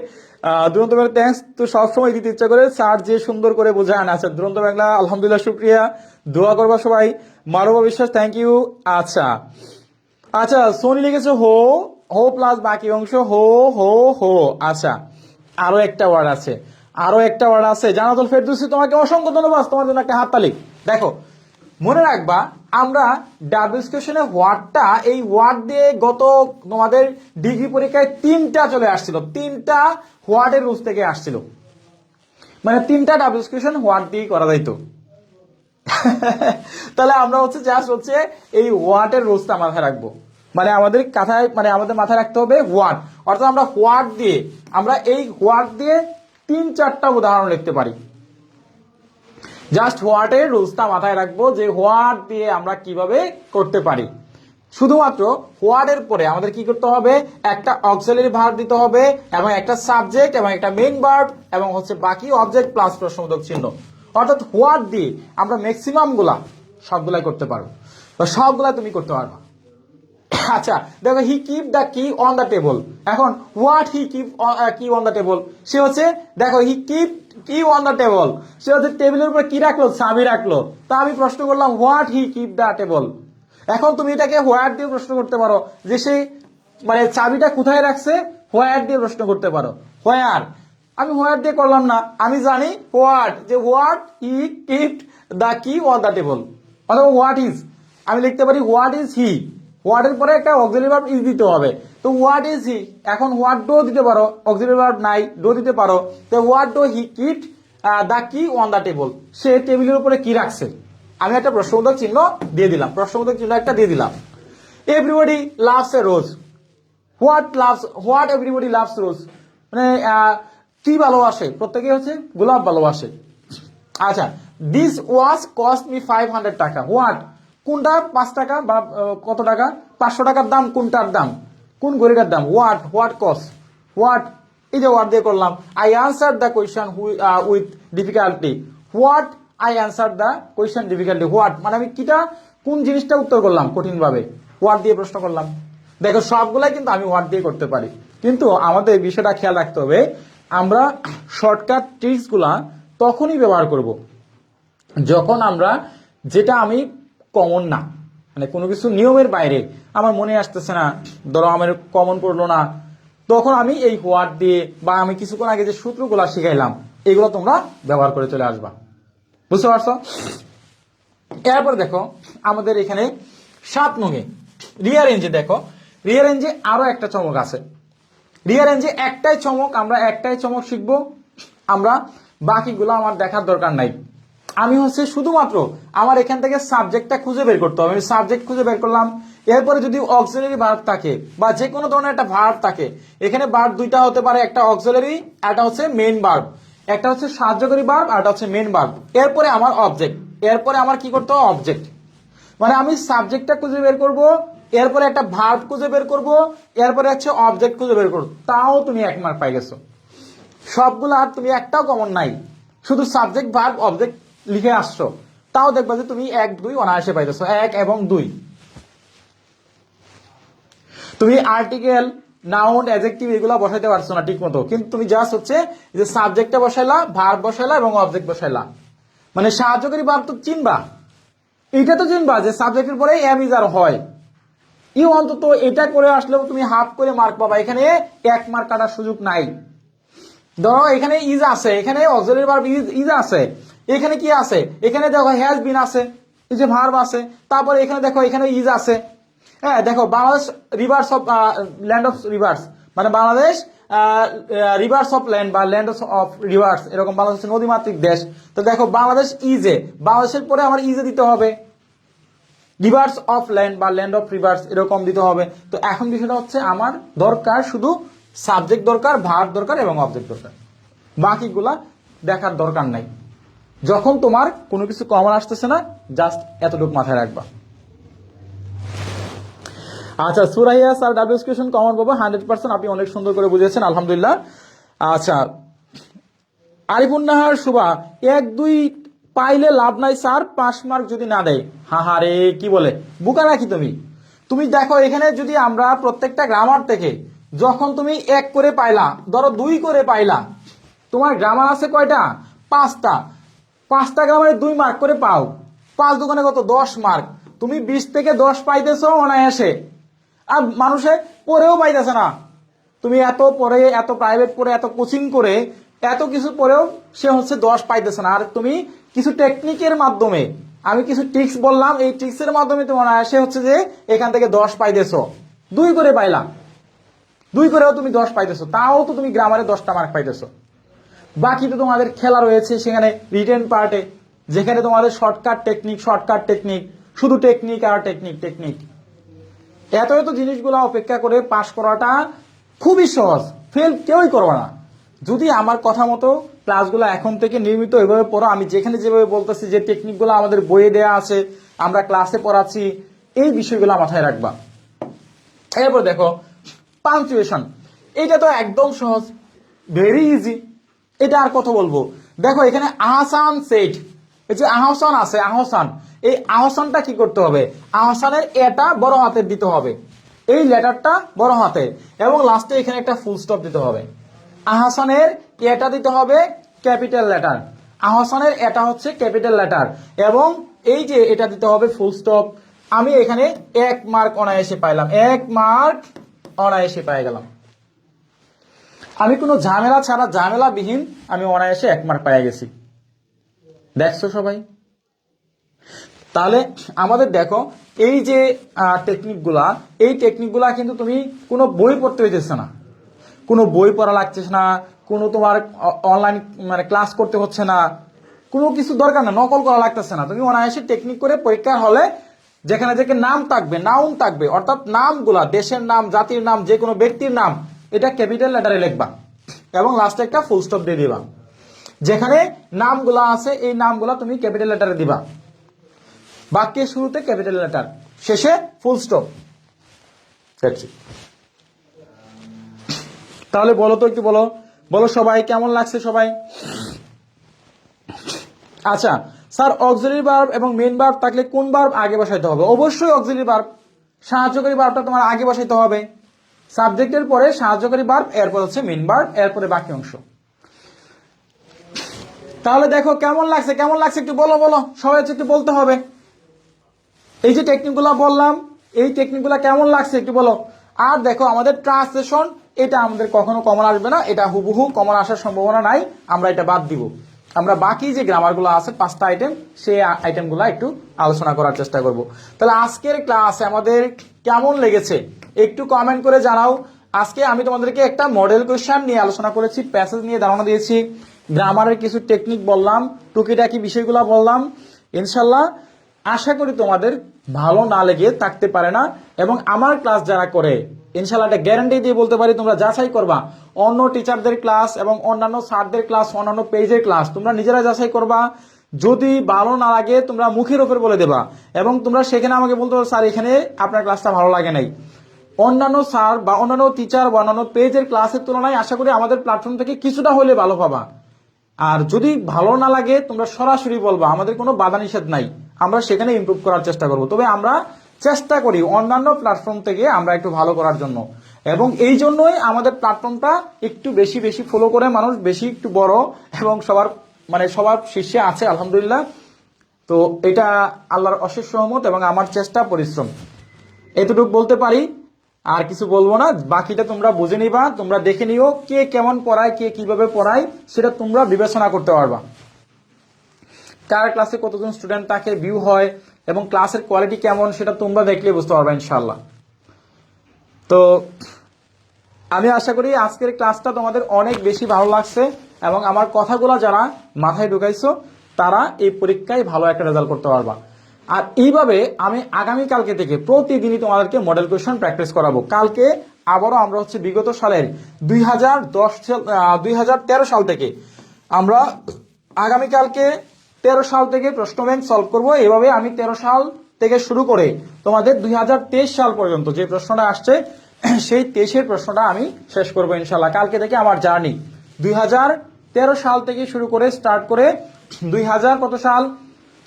দুরন্ত বাংলা থ্যাঙ্কস, তো সবসময় দিতে ইচ্ছা করে স্যার যে সুন্দর করে বোঝান। আচ্ছা দুরন্ত বাংলা আলহামদুলিল্লাহ শুক্রিয়া, দোয়া করবা সবাই। মারুবা বিশ্বাস থ্যাংক ইউ। আচ্ছা আচ্ছা সোনি লিখেছে হো, হো প্লাস বাকি অংশ হো হো হো। আচ্ছা আরো একটা ওয়ার্ড আছে, আরো একটা ওয়ার্ড আছে। জানাতুল ফেরদৌসী তোমাকে অসংখ্য ধন্যবাদ, তোমার জন্য একটা হাততালি। দেখো মনে রাখবা আমরা ডাবল স্কোয়াশনে ওয়ার্ডটা, এই ওয়ার্ড দিয়ে গত তোমাদের ডিগ্রি পরীক্ষায় 3টা চলে আসছিল, 3টা ওয়ার্ডের রুলস থেকে আসছিল, মানে 3টা ডাবল স্কোয়াশন ওয়ার্ড দিয়ে করা যাইতো। তাহলে আমরা হচ্ছে জাস্ট হচ্ছে এই ওয়ার্ডের রুলসটা মাথায় রাখবো, মানে আমাদের কথায় মানে আমাদের মাথায় রাখতে হবে ওয়ার্ড, অর্থাৎ আমরা ওয়ার্ড দিয়ে আমরা এই ওয়ার্ড দিয়ে 3-4টা উদাহরণ লিখতে পারি। জাস্ট হোয়াটের রুলসটা মাথায় রাখবো যে হোয়াট দিয়ে আমরা কিভাবে করতে পারি। শুধুমাত্র হোয়াটের পরে আমাদের কি করতে হবে, একটা অক্সিলারি ভার্ব দিতে হবে এবং একটা সাবজেক্ট এবং একটা মেইন ভার্ব এবং হচ্ছে বাকি অবজেক্ট প্লাস প্রশ্নবোধক চিহ্ন। অর্থাৎ হোয়াট দিয়ে আমরা ম্যাক্সিমাম গুলা সবগুলাই করতে পারবো, সবগুলা তুমি করতে পারবা। আচ্ছা দেখো হি keep the key on the table, এখন হোয়াট হি কিপ কি অন দ্য টেবল, সে হচ্ছে দেখো হি কিপ কি অন দ্য টেবল, সে হচ্ছে টেবিলের উপরে কি রাখলো, চাবি রাখলো। তা আমি প্রশ্ন করলাম what he keep the table. এখন তুমি এটাকে হোয়াট দিয়ে প্রশ্ন করতে পারো যে সে মানে চাবিটা কোথায় রাখছে, হোয়াট দিয়ে প্রশ্ন করতে পারো। হোয়ার, আমি হোয়াট দিয়ে করলাম না, আমি জানি হোয়াট, যে what he keep the key on the table, অথবা হোয়াট ইজ, আমি লিখতে পারি হোয়াট ইজ হি, হোয়াটের পরে একটা অক্সিলারি ভার্ব ইজ দিতে হবে। তো হোয়াট ইজ হি, এখন হোয়াট ডো দিতে পারো, অক্সিলারি ভার্ব নাই, ডো দিতে পারো। তো what do he keep the key on the table, সে টেবিলের উপরে কি রাখছে। আমি একটা প্রশ্নবোধক চিহ্ন দিয়ে দিলাম, প্রশ্নবোধক চিহ্ন একটা দিয়ে দিলাম। Everybody loves a rose, what everybody loves rose, মানে কি ভালোবাসে, প্রত্যেকে হচ্ছে গোলাপ ভালোবাসে। আচ্ছা দিস ওয়াজ কস্ট মি 500 টাকা, হোয়াট কোনটা 5 টাকা বা কত টাকা, 500 টাকার দাম কোনটার দাম, কোন ঘড়িটার দাম, হোয়াট কস্ট, হোয়াট, এই যে ওয়ার্ড দিয়ে করলাম। I answer the question with difficulty, what I answer the question difficulty, what মানে আমি কিটা কোন জিনিসটা উত্তর করলাম কঠিন ভাবে, হোয়াট দিয়ে প্রশ্ন করলাম। দেখো সবগুলাই কিন্তু আমি হোয়াট দিয়ে করতে পারি, কিন্তু আমাদের এই বিষয়টা খেয়াল রাখতে হবে, আমরা শর্টকাট ট্রিক্স গুলা তখনই ব্যবহার করব যখন আমরা, যেটা আমি কমন না, মানে কোনো কিছু নিয়মের বাইরে আমার মনে আসতেছে না, ধরো আমার কমন পড়লো না, তখন আমি এই হোয়াট দিয়ে বা আমি কিছুক্ষণ আগে যে সূত্রগুলো শিখাইলাম এগুলো তোমরা ব্যবহার করে চলে আসবা, বুঝতে পারছো? এরপর দেখো আমাদের এখানে 7 নঙে রিয়ারেঞ্জে, দেখো রিয়ারেঞ্জে আরো একটা চমক আছে। রিয়ারেঞ্জে একটাই চমক, আমরা একটাই চমক শিখবো, আমরা বাকিগুলো আমার দেখার দরকার নাই। আমি হচ্ছে শুধুমাত্র আমার এখান থেকে সাবজেক্টটা খুঁজে বের করতে হবে, আমি সাবজেক্ট খুঁজে বের করলাম। এরপরে যদি অক্সিলারি ভার্ব থাকে বা যে কোনো ধরনের একটা ভার্ব থাকে, এখানে ভার্ব দুইটা হতে পারে, একটা অক্সিলারি, একটা হচ্ছে মেইন ভার্ব, একটা হচ্ছে সাহায্যকারী ভার্ব আর একটা হচ্ছে মেইন ভার্ব। এরপরে আমার অবজেক্ট, এরপরে আমার কি করতে হবে, অবজেক্ট, মানে আমি সাবজেক্টটা খুঁজে বের করব, এরপরে একটা ভার্ব খুঁজে বের করব, এরপরে হচ্ছে অবজেক্ট খুঁজে বের করব, তাও তুমি 1 মার্ক পাই গেছো। সবগুলো আর তুমি একটাও কমন নাই, শুধু সাবজেক্ট ভার্ব অবজেক্ট লিখে আসছো, তাও দেখবা যে তুমি 1-2 অনায়াসে পাইতেছো, 1 এবং 2। তুমি আর্টিকেল নাউন অ্যাডজেক্টিভ এগুলো বসাইতে পারছো না ঠিক মতো, কিন্তু তুমি জাস্ট হচ্ছে যে সাবজেক্টটা বসাইলা, ভার্ব বসাইলা এবং অবজেক্ট বসাইলা, মানে সাহায্যকারী ভার্ব তো চিনবা, এটা তো চিনবা যে সাবজেক্টের পরে এম ইজ আর হয়, ই অন্তত এটা করে আসলেও তুমি হাফ করে মার্ক পাবা, এখানে 1 মার্ক কাটার সুযোগ নাই। ধরো এখানে ইজ আছে, এখানে অক্সিলারি ভার্ব ইজ আছে, এখানে কি আছে, এখানে দেখো হ্যাজ বিন আছে, এই যে ভার্ব আছে, তারপরে এখানে দেখো এখানে ইজ আছে। হ্যাঁ দেখো Bangladesh rivers of land of rivers, মানে বাংলাদেশ রিভার্স অফ ল্যান্ড বা ল্যান্ড অফ রিভার্স, এরকম বাংলাদেশ নদীমাতৃক দেশ। তো দেখো বাংলাদেশ ইজে, বাংলাদেশের পরে আমার ইজে দিতে হবে, রিভার্স অফ ল্যান্ড বা ল্যান্ড অফ রিভার্স এরকম দিতে হবে। তো এখন বিষয়টা হচ্ছে আমার দরকার শুধু সাবজেক্ট দরকার, ভার্ব দরকার এবং অবজেক্ট দরকার, বাকিগুলা দেখার দরকার নাই। যখন তোমার কোনো কিছু কমন আসতেছে না, জাস্ট এতটুকু মাথায় রাখবা। আচ্ছা, Suraiya sir WS question common পাবো 100%, আপনি অনেক সুন্দর করে বুঝিয়েছেন, আলহামদুলিল্লাহ। আচ্ছা, আরিফুন্নাহার শুভা 1-2 পাইলে লাভ নাই স্যার, 5 মার্ক যদি না দেয়। হা রে, কি বলে বুকা নাকি তুমি? তুমি দেখো এখানে যদি আমরা প্রত্যেকটা গ্রামার থেকে যখন তুমি 1 করে পাইলা, ধরো 2 করে পাইলা, তোমার গ্রামার আছে কয়টা? 5টা। 5টা গ্রামারে 2 মার্ক করে পাও, 5 দোকানে কত? 10 মার্ক। তুমি 20 থেকে 10 পাইতেছো অনায়াসে। আর মানুষে পড়েও পাইতেছে না। তুমি এত পড়ে, এত প্রাইভেট পড়ে, এত কোচিং করে, এত কিছু পড়েও সে হচ্ছে 10 পাইতেছে না। আর তুমি কিছু টেকনিকের মাধ্যমে, আমি কিছু ট্রিক্স বললাম, এই ট্রিক্সের মাধ্যমে তোমার সে হচ্ছে যে এখান থেকে 10 পাইতেছো। 2 করে পাইলা, 2 করেও তুমি 10 পাইতেছো, তাও তো তুমি গ্রামারে 10টা মার্ক পাইতেছো। বাকি তো তোমাদের খেলা রয়েছে সেখানে রিটেন পার্টে, যেখানে তোমাদের শর্টকাট টেকনিক, শুধু টেকনিক আর টেকনিক। এত জিনিসগুলো অপেক্ষা করে পাশ করাটা খুবই সহজ, ফেল কেউই করবে না যদি আমার কথা মতো ক্লাসগুলো এখন থেকে নিয়মিত এভাবে পড়ো। আমি যেখানে যেভাবে বলতেছি, যে টেকনিকগুলো আমাদের বইয়ে দেওয়া আছে, আমরা ক্লাসে পড়াচ্ছি, এই বিষয়গুলো মাথায় রাখবা। এরপর দেখো পাংচুয়েশন, এটা তো একদম সহজ, ভেরি ইজি, এটা আর কত বলবো। দেখো এখানে আহসান সেট, এই যে আহসান আছে, আহসান, এই আহসানটা কি করতে হবে? আহসানের এটা বড় হাতের দিতে হবে, এই লেটারটা বড় হাতে, এবং লাস্টে এখানে একটা ফুল স্টপ দিতে হবে। আহসানের এটা দিতে হবে ক্যাপিটাল লেটার, আহসানের এটা হচ্ছে ক্যাপিটাল লেটার, এবং এই যে এটা দিতে হবে ফুল স্টপ। আমি এখানে 1 মার্ক অনায়াসে পাইলাম, 1 মার্ক অনায়াসে পাই গেলাম। আমি কোনো ঝামেলা ছাড়া, ঝামেলাবিহীন আমি অনায়াসে 1 মার্ক পাই গেছি। দেখছো সবাই? তাহলে আমাদের দেখো এই যে টেকনিকগুলা, এই টেকনিকগুলা কিন্তু তুমি কোনো বই পড়তে হইতেছে না, কোনো বই পড়া লাগতেছে না, কোনো তোমার অনলাইন মানে ক্লাস করতে হচ্ছে না, কোনো কিছু দরকার না, নকল করা লাগতেছে না। তুমি অনায়াসে টেকনিক করে পরীক্ষার হলে যেখানে যেখানে নাম থাকবে, নাউন থাকবে, অর্থাৎ নামগুলা, দেশের নাম, জাতির নাম, যে কোনো ব্যক্তির নাম, এটা ক্যাপিটাল লেটারে লিখবা এবং লাস্টে একটা ফুল স্টপ দিয়ে দিবা। যেখানে নামগুলা আছে এই নামগুলা তুমি ক্যাপিটাল লেটারে দিবা, বাক্যের শুরুতে ক্যাপিটাল লেটার, শেষে ফুল স্টপ। তাহলে বলো তো, একটু বলো সবাই কেমন লাগছে সবাই? আচ্ছা স্যার, অক্সিলারি ভার্ব এবং মেইন ভার্ব থাকলে কোন ভার্ব আগে বসাইতে হবে? অবশ্যই অক্সিলারি ভার্ব, সাহায্যকারী ভার্বটা তোমার আগে বসাইতে হবে। সাবজেক্টের পরে সাহায্যকারী ভার্ব, এরপর হচ্ছে মেইন ভার্ব, এরপরে বাকি অংশ। তাহলে দেখো কেমন লাগছে একটু বলো সবাই, একটু বলতে হবে। এই যে টেকনিকগুলো বললাম, এই টেকনিকগুলো কেমন লাগছে একটু বলো। আর দেখো আমাদের ট্রান্সলেশন, এটা আমাদের কখনো কমন আসবে না, এটা হুবহু কমন আসার সম্ভাবনা নাই, আমরা এটা বাদ দিব। আমরা বাকি যে গ্রামারগুলো আছে 5টা আইটেম, সেই আইটেমগুলো একটু আলোচনা করার চেষ্টা করব। তাহলে আজকের ক্লাসে আমাদের কেমন লেগেছে একটু কমেন্ট করে জানাও। আজকে আমি তোমাদেরকে একটা মডেল কোয়েশ্চেন নিয়ে আলোচনা করেছি, প্যাসেজ নিয়ে ধারণা দিয়েছি, গ্রামারের কিছু টেকনিক বললাম, টুকিটাকি বিষয়গুলো বললাম। ইনশাল্লাহ আশা করি তোমাদের ভালো না লেগে থাকতে পারে না, এবং আমার ক্লাস যারা করে ইনশাল্লাহ একটা গ্যারান্টি দিয়ে বলতে পারি, তোমরা যাচাই করবা অন্য টিচারদের ক্লাস এবং অন্যান্য স্যারদের ক্লাস, অন্যান্য পেজের ক্লাস, তোমরা নিজেরা যাচাই করবা। যদি ভালো না লাগে তোমরা মুখের উপর বলে দেবা, এবং তোমরা সেখানে আমাকে বলতে পারো স্যার এখানে আপনার ক্লাসটা ভালো লাগে নাই। অন্যান্য স্যার বা অন্যান্য টিচার বা অন্যান্য পেজের ক্লাসের তুলনায় আশা করি আমাদের প্ল্যাটফর্ম থেকে কিছুটা হলে ভালো পাবা। আর যদি ভালো না লাগে তোমরা সরাসরি বলবা, আমাদের কোনো বাধা নিষেধ নাই, আমরা সেখানে ইমপ্রুভ করার চেষ্টা করব। তবে আমরা চেষ্টা করি অন্যান্য প্ল্যাটফর্ম থেকে আমরা একটু ভালো করার জন্য, এবং এই জন্যই আমাদের প্ল্যাটফর্মটা একটু বেশি ফলো করে মানুষ, বেশি একটু বড়, এবং সবার শীর্ষে আছে আলহামদুলিল্লাহ। তো এটা আল্লাহর অশেষ রহমত এবং আমার চেষ্টা, পরিশ্রম, এতটুকু বলতে পারি, আর কিছু বলবো না। বাকিটা তোমরা বুঝে নিবা, তোমরা দেখে নিও কে কেমন পড়ায়, কে কিভাবে পড়ায়, সেটা তোমরা বিবেচনা করতে পারবা। কার ক্লাসে কতজন স্টুডেন্ট থাকে, ভিউ হয়, এবং ক্লাসের কোয়ালিটি কেমন, সেটা তোমরা দেখলে বুঝতে পারবা ইনশাল্লাহ। তো আমি আশা করি আজকের ক্লাসটা তোমাদের অনেক বেশি ভালো লাগছে, এবং আমার কথাগুলো যারা মাথায় ঢুকাইছো তারা এই পরীক্ষায় ভালো একটা রেজাল্ট করতে পারবা। আর এইভাবে আমি আগামীকালকে থেকে প্রতিদিনই তোমাদেরকে মডেল কোয়েশ্চন প্র্যাকটিস করাবো। কালকে আবারও আমরা হচ্ছে বিগত সালের 2013 সাল থেকে আমরা আগামীকালকে 13 সাল থেকে প্রশ্ন ব্যাংক সলভ করব। এভাবে আমি 13 সাল থেকে শুরু করে তোমাদের 2023 সাল পর্যন্ত যে প্রশ্নটা আসছে সেই 23-এর প্রশ্নটা আমি শেষ করবো ইনশাল্লাহ। কালকে থেকে আমার জার্নি 2013 সাল থেকে শুরু করে স্টার্ট করে 2000 কত সাল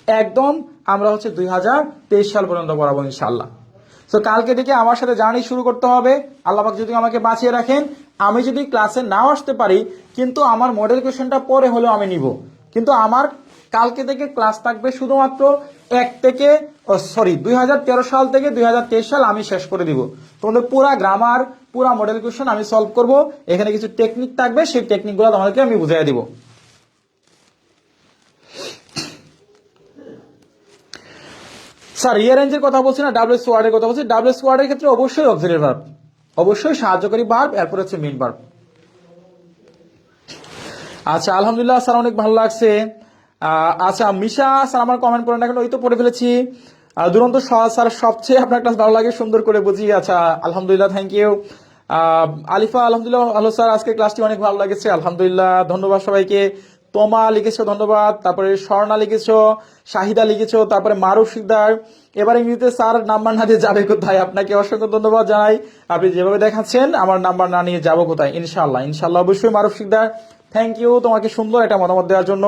একদম আমরা হচ্ছে 2023 সাল পর্যন্ত পড়াবো ইনশাল্লাহ। তো কালকে থেকে আমার সাথে জার্নি শুরু করতে হবে। আল্লাহ পাক যদি আমাকে বাঁচিয়ে রাখেন, আমি যদি ক্লাসে নাও আসতে পারি কিন্তু আমার মডেল কোশ্চেনটা পরে হলেও আমি নিব, কিন্তু আমার কালকে থেকে ক্লাস থাকবে শুধুমাত্র 2013 সাল থেকে 2023 সাল আমি শেষ করে দিব। তোমাদের পুরা গ্রামার পুরা মডেল কোশ্চেন আমি সলভ করব। এখানে কিছু টেকনিক থাকবে, সেই টেকনিকগুলো তোমাদেরকে আমি বুঝিয়ে দিব। স্যার রিঅ্যারেঞ্জের কথা বলছি না, ডাব্লিউএস ওয়ার্ডের কথা বলছি। ডাব্লিউএস ওয়ার্ডের ক্ষেত্রে অবশ্যই অক্সিলারি ভার্ব, অবশ্যই সাহায্যকারী ভার্ব, এরপর হচ্ছে মেইন ভার্ব। আচ্ছা আলহামদুলিল্লাহ স্যার, অনেক ভালো লাগছে। আচ্ছা মিশা স্যার আমার কমেন্ট করেন এখন, ওই তো পড়ে ফেলেছি। দুরন্ত স্যার সবচেয়ে আপনার ক্লাস ভালো লাগে, সুন্দর করে বুঝি। আচ্ছা আলহামদুলিল্লাহ, থ্যাংক ইউ। আলিফা আলহামদুলিল্লাহ ভালো স্যার, আজকে ক্লাসটি অনেক ভালো লাগছে, আলহামদুলিল্লাহ, ধন্যবাদ সবাইকে। তোমা লিখেছো, ধন্যবাদ। তারপরে স্বর্ণা লিখেছো, শাহিদা লিখেছো, তারপরে মারুফ শিকদার। এবার ইংরেজিতে স্যার নাম্বার না দিয়ে যাবে কোথায়? আপনাকে অসংখ্য ধন্যবাদ জানাই, আপনি যেভাবে দেখাচ্ছেন আমার নাম্বার না নিয়ে যাবো কোথায়? ইনশাল্লাহ ইনশাল্লাহ অবশ্যই। মারুফ শিকদার থ্যাংক ইউ তোমাকে সুন্দর একটা মতামত দেওয়ার জন্য।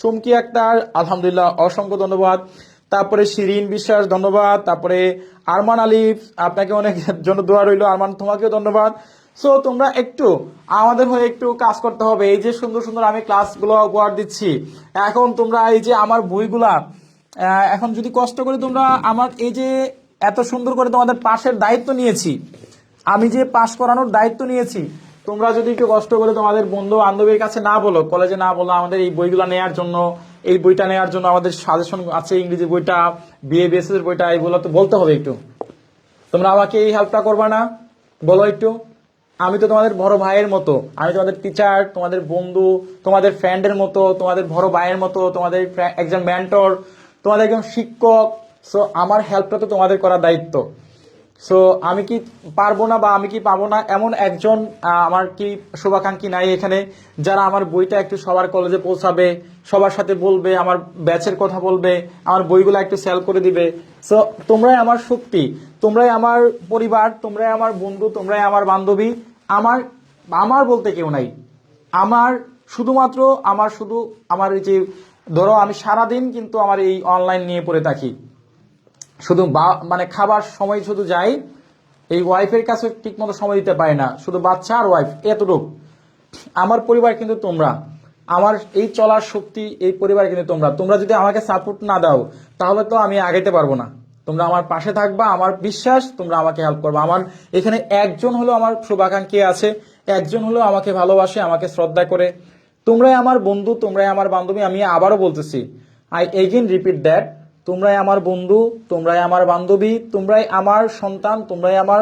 চুমকি আক্তার আলহামদুলিল্লাহ অসংখ্য ধন্যবাদ। তারপরে শিরিন বিশ্বাস ধন্যবাদ। তারপরে আরমান আলিফ, আপনাকে অনেক জন্য দোয়া রইল। আরমান তোমাকেও ধন্যবাদ। সো তোমরা একটু আমাদের হয়ে একটু কাজ করতে হবে। এই যে সুন্দর সুন্দর আমি ক্লাসগুলো উপহার দিচ্ছি, এখন তোমরা এই যে আমার বইগুলা এখন যদি কষ্ট করে তোমরা আমার এই যে এত সুন্দর করে তোমাদের পাশের দায়িত্ব নিয়েছি, আমি যে পাশ করানোর দায়িত্ব নিয়েছি, তোমরা যদি একটু কষ্ট করে তোমাদের বন্ধু বান্ধবীর কাছে না বলো, কলেজে না বলো আমাদের এই বইগুলো নেওয়ার জন্য, এই বইটা নেওয়ার জন্য আমাদের সাজেশন আছে, ইংরেজি বইটা, বিএবিএস এর বইটা, এইগুলো তো বলতে হবে একটু। তোমরা আমাকে এই হেল্পটা করবা না? বলো একটু। আমি তো তোমাদের বড় ভাইয়ের মতো, আমি তোমাদের টিচার, তোমাদের বন্ধু, তোমাদের ফ্রেন্ডের মতো, তোমাদের বড় ভাইয়ের মতো, তোমাদের একজন মেন্টর, তোমাদের একজন শিক্ষক। সো আমার হেল্পটা তো তোমাদের করার দায়িত্ব। সো আমি কি পারবো না বা আমি কি পাবো না এমন একজন আমার কি শুভাকাঙ্ক্ষী নাই এখানে, যারা আমার বইটা একটু সবার কলেজে পৌঁছাবে, সবার সাথে বলবে, আমার ব্যাচের কথা বলবে, আমার বইগুলো একটু সেল করে দিবে। সো তোমরাই আমার শক্তি, তোমরাই আমার পরিবার, তোমরাই আমার বন্ধু, তোমরাই আমার বান্ধবী। আমার আমার বলতে কেউ নাই। আমার শুধুমাত্র আমার এই যে ধরো আমি সারাদিন কিন্তু আমার এই অনলাইন নিয়ে পড়ে থাকি, শুধু মানে খাবার সময় শুধু যাই, এই ওয়াইফের কাছে ঠিক মতো সময় দিতে পারি না, শুধু বাচ্চা আর ওয়াইফ এতটুকু। আমার পরিবার কিন্তু তোমরা, আমার এই চলার শক্তি এই পরিবার কিন্তু তোমরা। তোমরা যদি আমাকে সাপোর্ট না দাও তাহলে তো আমি আগাইতে পারবো না। তোমরা আমার পাশে থাকবা, আমার বিশ্বাস তোমরা আমাকে হেল্প করবা। আমার এখানে একজন হলো আমার শুভাকাঙ্ক্ষী আছে, একজন হলো আমাকে ভালোবাসে, আমাকে শ্রদ্ধা করে। তোমরাই আমার বন্ধু, তোমরাই আমার বান্ধবী। আমি আবারও বলতেছি, আই এগেইন রিপিট দ্যাট, তোমরাই আমার বন্ধু, তোমরাই আমার বান্ধবী, তোমরাই আমার সন্তান, তোমরাই আমার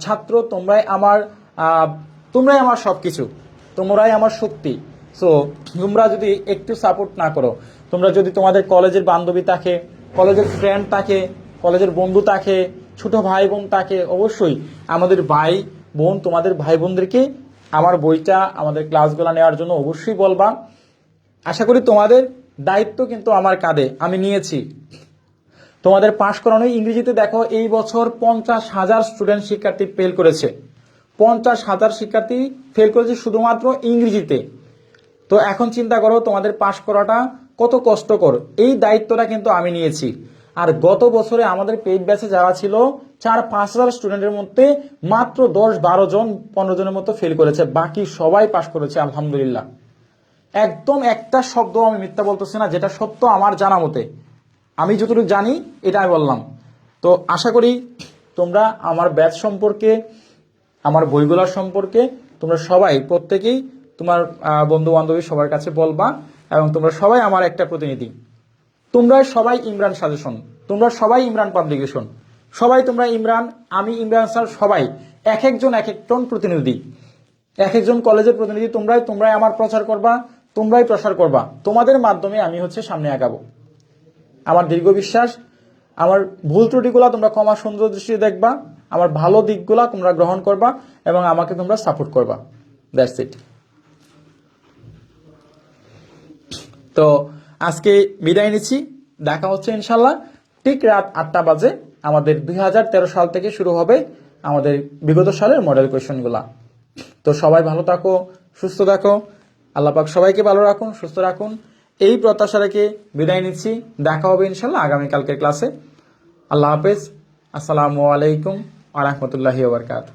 ছাত্র, তোমরাই আমার সবকিছু, তোমরাই আমার শক্তি। সো তোমরা যদি একটু সাপোর্ট না করো, তোমরা যদি তোমাদের কলেজের বান্ধবী থাকে, কলেজের ফ্রেন্ড থাকে, কলেজের বন্ধু থাকে, ছোট ভাই বোন থাকে, অবশ্যই আমাদের ভাই বোন, তোমাদের ভাই বোনদেরকে আমার বইটা, আমাদের ক্লাসগুলো নেওয়ার জন্য অবশ্যই বলবা। আশা করি তোমাদের দায়িত্ব কিন্তু আমার কাঁধে আমি নিয়েছি। তোমাদের পাশ করানো ইংরেজিতে দেখো এই বছর 50,000 স্টুডেন্ট শিক্ষার্থী ফেল করেছে, 50,000 শিক্ষার্থী ফেল করেছে শুধুমাত্র ইংরেজিতে। তো এখন চিন্তা করো তোমাদের পাশ করাটা কত কষ্টকর, এই দায়িত্বটা কিন্তু আমি নিয়েছি। আর গত বছরে আমাদের পেইড ব্যাচে যারা ছিল 4-5 হাজার স্টুডেন্টের মধ্যে মাত্র 10-12 জন 15 জনের মতো ফেল করেছে, বাকি সবাই পাশ করেছে আলহামদুলিল্লাহ। একদম একটা শব্দ আমি মিথ্যা বলতেছি না, যেটা সত্য আমার জানা মতে, আমি যতটুকু জানি এটা আমি বললাম। তো আশা করি তোমরা আমার ব্যাচ সম্পর্কে, আমার বইগুলোর সম্পর্কে তোমরা সবাই প্রত্যেকেই তোমার বন্ধু বান্ধবী সবার কাছে বলবা, এবং তোমরা সবাই আমার একটা প্রতিনিধি। তোমরা সবাই ইমরান সাজেশন, তোমরা সবাই ইমরান পাবলিকেশন, সবাই তোমরা ইমরান, আমি ইমরান স্যার, সবাই এক একজন এক একজন প্রতিনিধি, এক একজন কলেজের প্রতিনিধি। তোমরাই আমার প্রচার করবা, তোমরাই প্রসার করবা। তোমাদের মাধ্যমে আমি হচ্ছে সামনে আগাবো। আমার দীর্ঘ বিশ্বাস, আমার ভুল ত্রুটিগুলা তোমরা ক্ষমা সুন্দর দৃষ্টিতে দেখবা, আমার ভালো দিকগুলা তোমরা গ্রহণ করবা এবং আমাকে তোমরা সাপোর্ট করবা। That's it. তো আজকে বিদায় নিচ্ছি। দেখা হচ্ছে ইনশাল্লাহ ঠিক রাত 8টা বাজে। আমাদের 2013 সাল থেকে শুরু হবে আমাদের বিগত সালের মডেল কোয়েশ্চেনগুলা। তো সবাই ভালো থাকো, সুস্থ থাকো। আল্লাহ পাক সবাইকে ভালো রাখুন, সুস্থ রাখুন, এই প্রত্যাশা রেখে বিদায় নিচ্ছি। দেখা হবে ইনশাল্লাহ আগামীকালকের ক্লাসে। আল্লাহ হাফেজ। আসসালামু আলাইকুম ওয়া রাহমাতুল্লাহি ওয়া বারাকাতুহু।